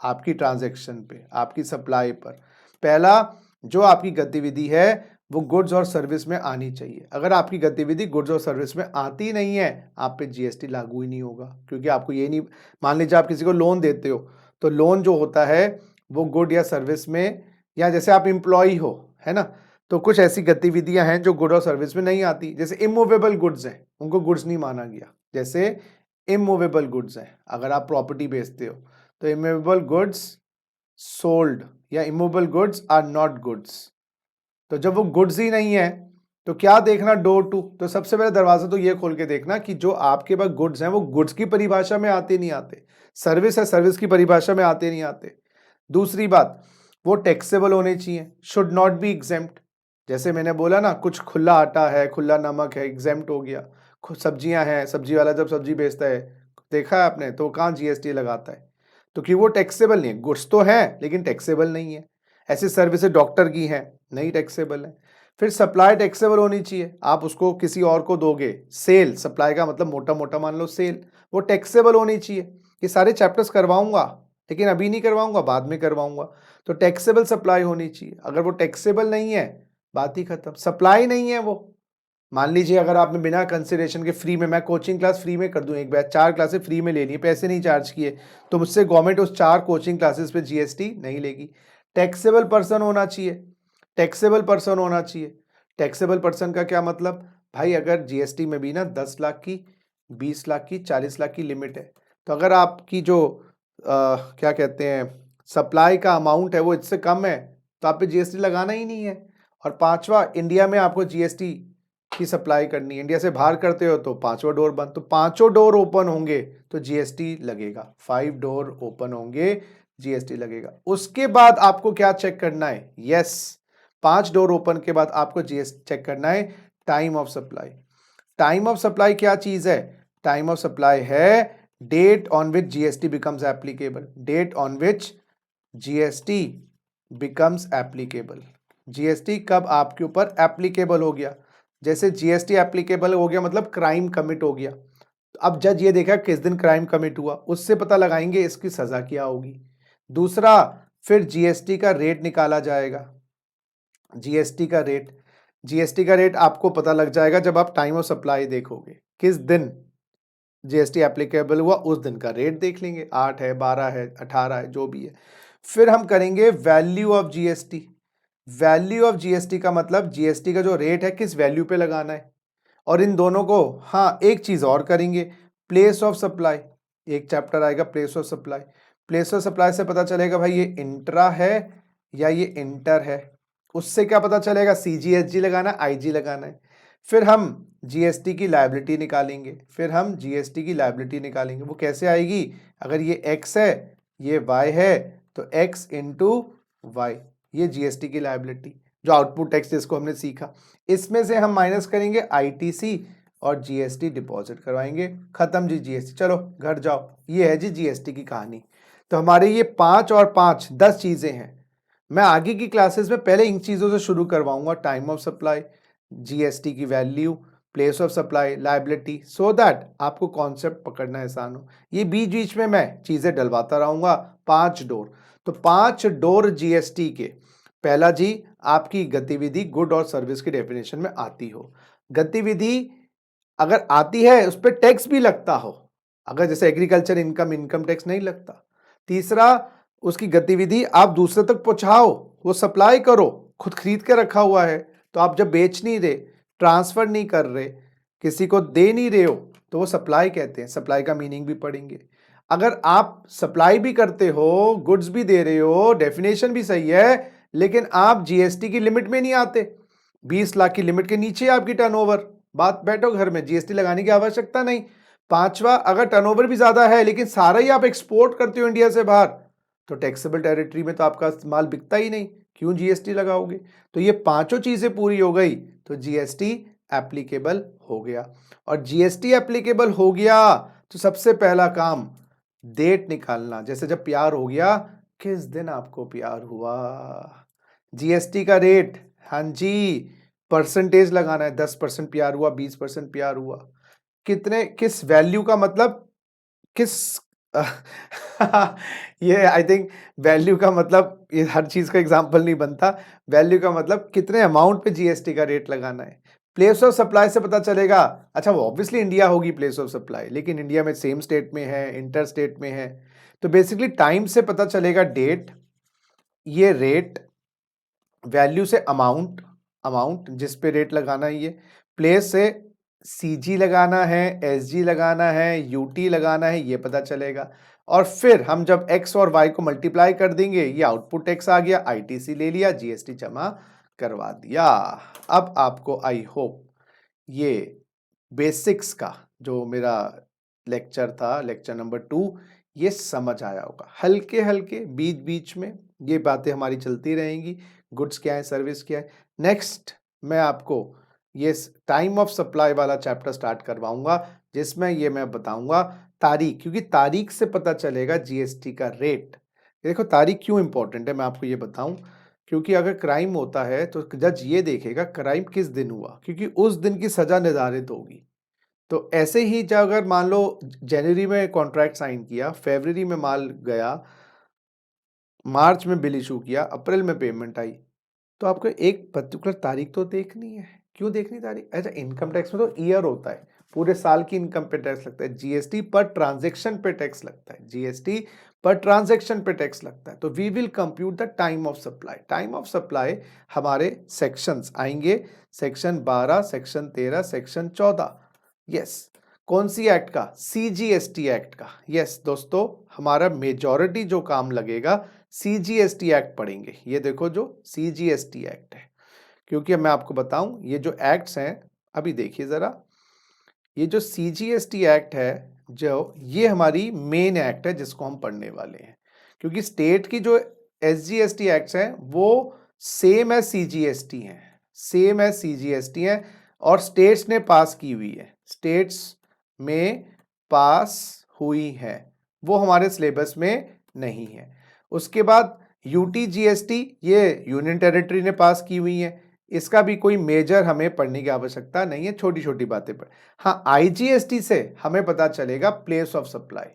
आपकी ट्रांजैक्शन पे, आपकी सप्लाई पर। पहला, जो आपकी गतिविधि है वो गुड्स और सर्विस में आनी चाहिए। अगर आपकी गतिविधि गुड्स और सर्विस में आती नहीं है, आप पे GST लागू ही नहीं होगा, क्योंकि आपको ये नहीं, मान लीजिए आप किसी को लोन देते हो, तो लोन जो होता है वो गुड या सर्विस में, या जैसे आप एम्प्लॉय हो, है ना, तो कुछ ऐसी गतिविधियां हैं जो गुड और सर्विस में नहीं आती। जैसे इमूवेबल गुड्स हैं, उनको गुड्स नहीं माना गया, जैसे इमूवेबल गुड्स हैं, अगर आप प्रॉपर्टी बेचते हो तो इमूवेबल गुड्स सोल्ड या immovable goods are not goods. तो जब वो गुड्स ही नहीं है तो क्या देखना, डोर टू। तो सबसे पहले दरवाजा तो ये खोल के देखना कि जो आपके पास गुड्स हैं वो गुड्स की परिभाषा में आते नहीं आते, सर्विस है सर्विस की परिभाषा में आते नहीं आते। दूसरी बात, वो टैक्सेबल होने चाहिए, शुड नॉट बी एग्जेम्प्ट। जैसे मैंने बोला ना, कुछ खुला आटा है, खुला नमक है, एग्जेम्प्ट हो गया। सब्जियां हैं, सब्जी वाला जब सब्जी बेचता है, देखा है आपने, तो कहाँ जीएसटी लगाता है? तो कि वो टैक्सेबल नहीं है, गुड्स तो है लेकिन टैक्सेबल नहीं है। ऐसी सर्विसेज डॉक्टर की हैं, नहीं टैक्सेबल है। फिर सप्लाई टैक्सेबल होनी चाहिए, आप उसको किसी और को दोगे, सेल, सप्लाई का मतलब मोटा मोटा मान लो सेल, वो टैक्सेबल होनी चाहिए। ये सारे चैप्टर्स करवाऊंगा लेकिन अभी नहीं करवाऊंगा, बाद में करवाऊंगा। तो टैक्सेबल सप्लाई होनी चाहिए, अगर वो टैक्सेबल नहीं है बात ही खत्म, सप्लाई नहीं है वो। मान लीजिए अगर आपने बिना कंसिडरेशन के फ्री में, मैं कोचिंग क्लास फ्री में कर दूं, एक बैच 4 क्लासेस फ्री में ले ली, पैसे नहीं चार्ज किए, तो मुझसे गवर्नमेंट उस 4 कोचिंग क्लासेस पे जीएसटी नहीं लेगी। टैक्सेबल पर्सन होना चाहिए, टैक्सेबल पर्सन होना चाहिए। टैक्सेबल पर्सन का क्या मतलब, भाई अगर जीएसटी में भी ना 10 लाख की, 20 लाख की, 40 लाख की लिमिट है, तो अगर आपकी जो क्या कहते हैं सप्लाई का अमाउंट है वो इससे कम है तो आप पे जीएसटी लगाना ही नहीं है। और पांचवा, इंडिया में आपको जीएसटी की सप्लाई करनी है, इंडिया से बाहर करते हो तो पांचवा डोर बंद, तो पांचों डोर ओपन होंगे तो जीएसटी लगेगा, 5 डोर ओपन होंगे जीएसटी लगेगा। उसके बाद आपको क्या चेक करना है, यस, 5 डोर ओपन के बाद आपको जीएसटी चेक करना है, time of supply. Time of supply क्या चीज है, टाइम ऑफ सप्लाई है date on which GST becomes applicable, date on which GST becomes applicable, GST कब आपके ऊपर एप्लीकेबल हो गया। जैसे जीएसटी एप्लीकेबल हो गया मतलब क्राइम कमिट हो गया, अब जज ये देखा किस दिन क्राइम कमिट हुआ, उससे पता लगाएंगे इसकी सजा क्या होगी। दूसरा, फिर जीएसटी का रेट निकाला जाएगा, जीएसटी का रेट, जीएसटी का रेट आपको पता लग जाएगा जब आप टाइम ऑफ सप्लाई देखोगे, किस दिन जीएसटी एप्लीकेबल हुआ उस दिन का रेट देख लेंगे, 8 है, 12 है, 18 है, जो भी है। फिर हम करेंगे value of GST. Value of GST का मतलब जीएसटी का जो रेट है किस वैल्यू पे लगाना है। और इन दोनों को, हाँ एक चीज और करेंगे, प्लेस ऑफ सप्लाई, एक चैप्टर आएगा place of supply. Place of supply से पता चलेगा भाई ये इंट्रा है या ये इंटर है, उससे क्या पता चलेगा, सीजीएसजी लगाना, आईजी लगाना है। फिर हम जीएसटी की लायबिलिटी निकालेंगे, फिर हम जीएसटी की लायबिलिटी निकालेंगे, वो कैसे आएगी, अगर ये एक्स है ये वाई है तो एक्स इंटू वाई, ये जीएसटी की लायबिलिटी, जो आउटपुट टैक्स जिसको हमने सीखा। इसमें से हम माइनस करेंगे आईटीसी और जीएसटी डिपॉजिट करवाएंगे, खत्म जी जीएसटी, चलो घर जाओ। ये है जी जीएसटी की कहानी। तो हमारे ये 5 और 5 10 चीजें हैं। मैं आगे की क्लासेस में पहले इन चीजों से शुरू करवाऊंगा, टाइम ऑफ सप्लाई, जीएसटी की value, place of supply, liability, so that आपको कॉन्सेप्ट पकड़ना आसान हो। ये बीच बीच में मैं चीजें डलवाता रहूंगा। 5 डोर, तो 5 डोर जीएसटी के, पहला जी आपकी गतिविधि गुड और सर्विस की डेफिनेशन में आती हो, गतिविधि अगर आती है उस पर टैक्स भी लगता हो, अगर जैसे एग्रीकल्चर इनकम, इनकम टैक्स नहीं लगता। तीसरा, उसकी गतिविधि आप दूसरे तक पहुंचाओ, वो सप्लाई करो, खुद खरीद के रखा हुआ है तो आप जब बेच नहीं रहे, ट्रांसफर नहीं कर रहे, किसी को दे नहीं रहे हो, तो वो सप्लाई कहते हैं। सप्लाई का मीनिंग भी पढ़ेंगे। अगर आप सप्लाई भी करते हो, गुड्स भी दे रहे हो, डेफिनेशन भी सही है, लेकिन आप जीएसटी की लिमिट में नहीं आते, 20 लाख की लिमिट के नीचे आपकी टर्नओवर, बात बैठो घर में, जीएसटी लगाने की आवश्यकता नहीं। पांचवा, अगर टर्नओवर भी ज्यादा है लेकिन सारा ही आप एक्सपोर्ट करते हो इंडिया से बाहर, तो टैक्सेबल टेरिटरी में तो आपका माल बिकता ही नहीं, क्यों जीएसटी लगाओगे। तो ये पांचों चीजें पूरी हो गई तो जीएसटी एप्लीकेबल हो गया। और जीएसटी एप्लीकेबल हो गया तो सबसे पहला काम डेट निकालना, जैसे जब प्यार हो गया, किस दिन आपको प्यार हुआ, जीएसटी का रेट, हाँ जी, परसेंटेज लगाना है, 10% प्यार हुआ, 20% प्यार हुआ, कितने, किस वैल्यू का मतलब, किस ये आई थिंक वैल्यू का मतलब, ये हर चीज का एग्जांपल नहीं बनता, वैल्यू का मतलब कितने अमाउंट पे जीएसटी का रेट लगाना है। प्लेस ऑफ सप्लाई से पता चलेगा, अच्छा वो ऑब्वियसली इंडिया होगी प्लेस ऑफ सप्लाई, लेकिन इंडिया में सेम स्टेट में है, इंटर स्टेट में है, तो बेसिकली टाइम से पता चलेगा डेट, ये रेट, वैल्यू से अमाउंट, अमाउंट जिस पे रेट लगाना है ये, प्लेस से CG लगाना है, SG लगाना है, UT लगाना है, ये पता चलेगा। और फिर हम जब X और Y को मल्टीप्लाई कर देंगे, ये आउटपुट X आ गया, ITC ले लिया, GST जमा करवा दिया। अब आपको आई होप ये बेसिक्स का जो मेरा लेक्चर था, लेक्चर नंबर 2, ये समझ आया होगा। हल्के हल्के बीच बीच में ये बातें हमारी चलती रहेंगी, गुड्स क्या है, सर्विस क्या है। नेक्स्ट मैं आपको ये टाइम ऑफ सप्लाई वाला चैप्टर स्टार्ट करवाऊंगा, जिसमें ये मैं बताऊंगा तारीख, क्योंकि तारीख से पता चलेगा जीएसटी का रेट। देखो तारीख क्यों इंपॉर्टेंट है, मैं आपको ये बताऊं। क्योंकि अगर क्राइम होता है तो जज ये देखेगा क्राइम किस दिन हुआ, क्योंकि उस दिन की सजा निर्धारित होगी। तो ऐसे ही जब अगर मान लो जनवरी में कॉन्ट्रैक्ट साइन किया, फरवरी में माल गया, मार्च में बिल इशू किया, अप्रैल में पेमेंट आई, तो आपको एक पर्टिकुलर तारीख तो देखनी है। क्यों देखनी तारीख? अच्छा, इनकम टैक्स में तो ईयर होता है, पूरे साल की इनकम पे टैक्स लगता है। जीएसटी पर ट्रांजैक्शन पे टैक्स लगता है, जीएसटी पर ट्रांजैक्शन पे टैक्स लगता है। तो we will compute the time of supply. Time of supply हमारे सेक्शंस आएंगे, सेक्शन 12, सेक्शन 13, सेक्शन 14। यस, कौन सी एक्ट का? सीजीएसटी एक्ट का। यस दोस्तों, हमारा मेजॉरिटी जो काम लगेगा सीजीएसटी एक्ट पढ़ेंगे। ये देखो जो सीजीएसटी एक्ट है, क्योंकि मैं आपको बताऊं ये जो एक्ट्स हैं, अभी देखिए जरा, ये जो सीजीएसटी एक्ट है, जो ये हमारी मेन एक्ट है जिसको हम पढ़ने वाले हैं। क्योंकि स्टेट की जो एसजीएसटी एक्ट्स हैं वो सेम है सीजीएसटी हैं, सेम है सीजीएसटी हैं, और स्टेट्स ने पास की हुई है, स्टेट्स में पास हुई है, वो हमारे सिलेबस में नहीं है। उसके बाद यूटीजीएसटी, ये यूनियन टेरिटरी ने पास की हुई है, इसका भी कोई मेजर हमें पढ़ने की आवश्यकता नहीं है, छोटी छोटी बातें पर। हाँ, आईजीएसटी से हमें पता चलेगा place of supply.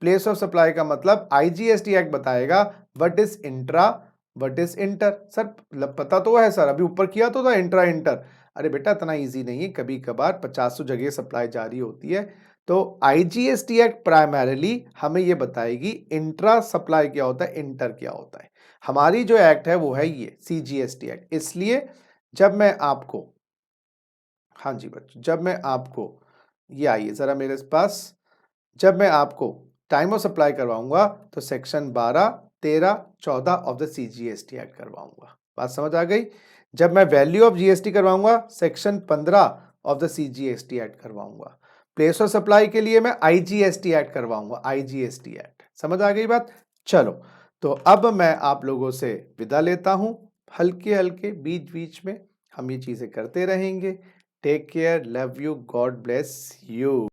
Place of supply का मतलब आईजीएसटी एक्ट बताएगा what is intra, what is inter. Sir पता तो है सर, अभी ऊपर किया तो था इंट्रा इंटर। अरे बेटा इतना इजी नहीं है, कभी कभार 50 जगह सप्लाई जारी होती है। तो आईजीएसटी एक्ट प्राइमरीली हमें ये बताएगी इंट्रा सप्लाई क्या होता है, इंटर क्या होता है। हमारी जो एक्ट है वो है ये सीजीएसटी एक्ट। इसलिए जब मैं आपको, हाँ जी बच्चों, जब मैं आपको, ये आइए जरा मेरे पास, जब मैं आपको टाइम ऑफ सप्लाई करवाऊंगा तो section 12, 13, 14 of the CGST act करवाऊंगा। बात समझ आ गई? जब मैं वैल्यू ऑफ जीएसटी करवाऊंगा section 15 of the CGST act करवाऊंगा। प्लेस ऑफ सप्लाई के लिए मैं आईजीएसटी एक्ट करवाऊंगा, आईजीएसटी एक्ट। समझ आ गई बात? चलो, तो अब मैं आप लोगों से विदा लेता हूं। हल्के हल्के बीच बीच में हम ये चीजें करते रहेंगे। Take care, love you, God bless you.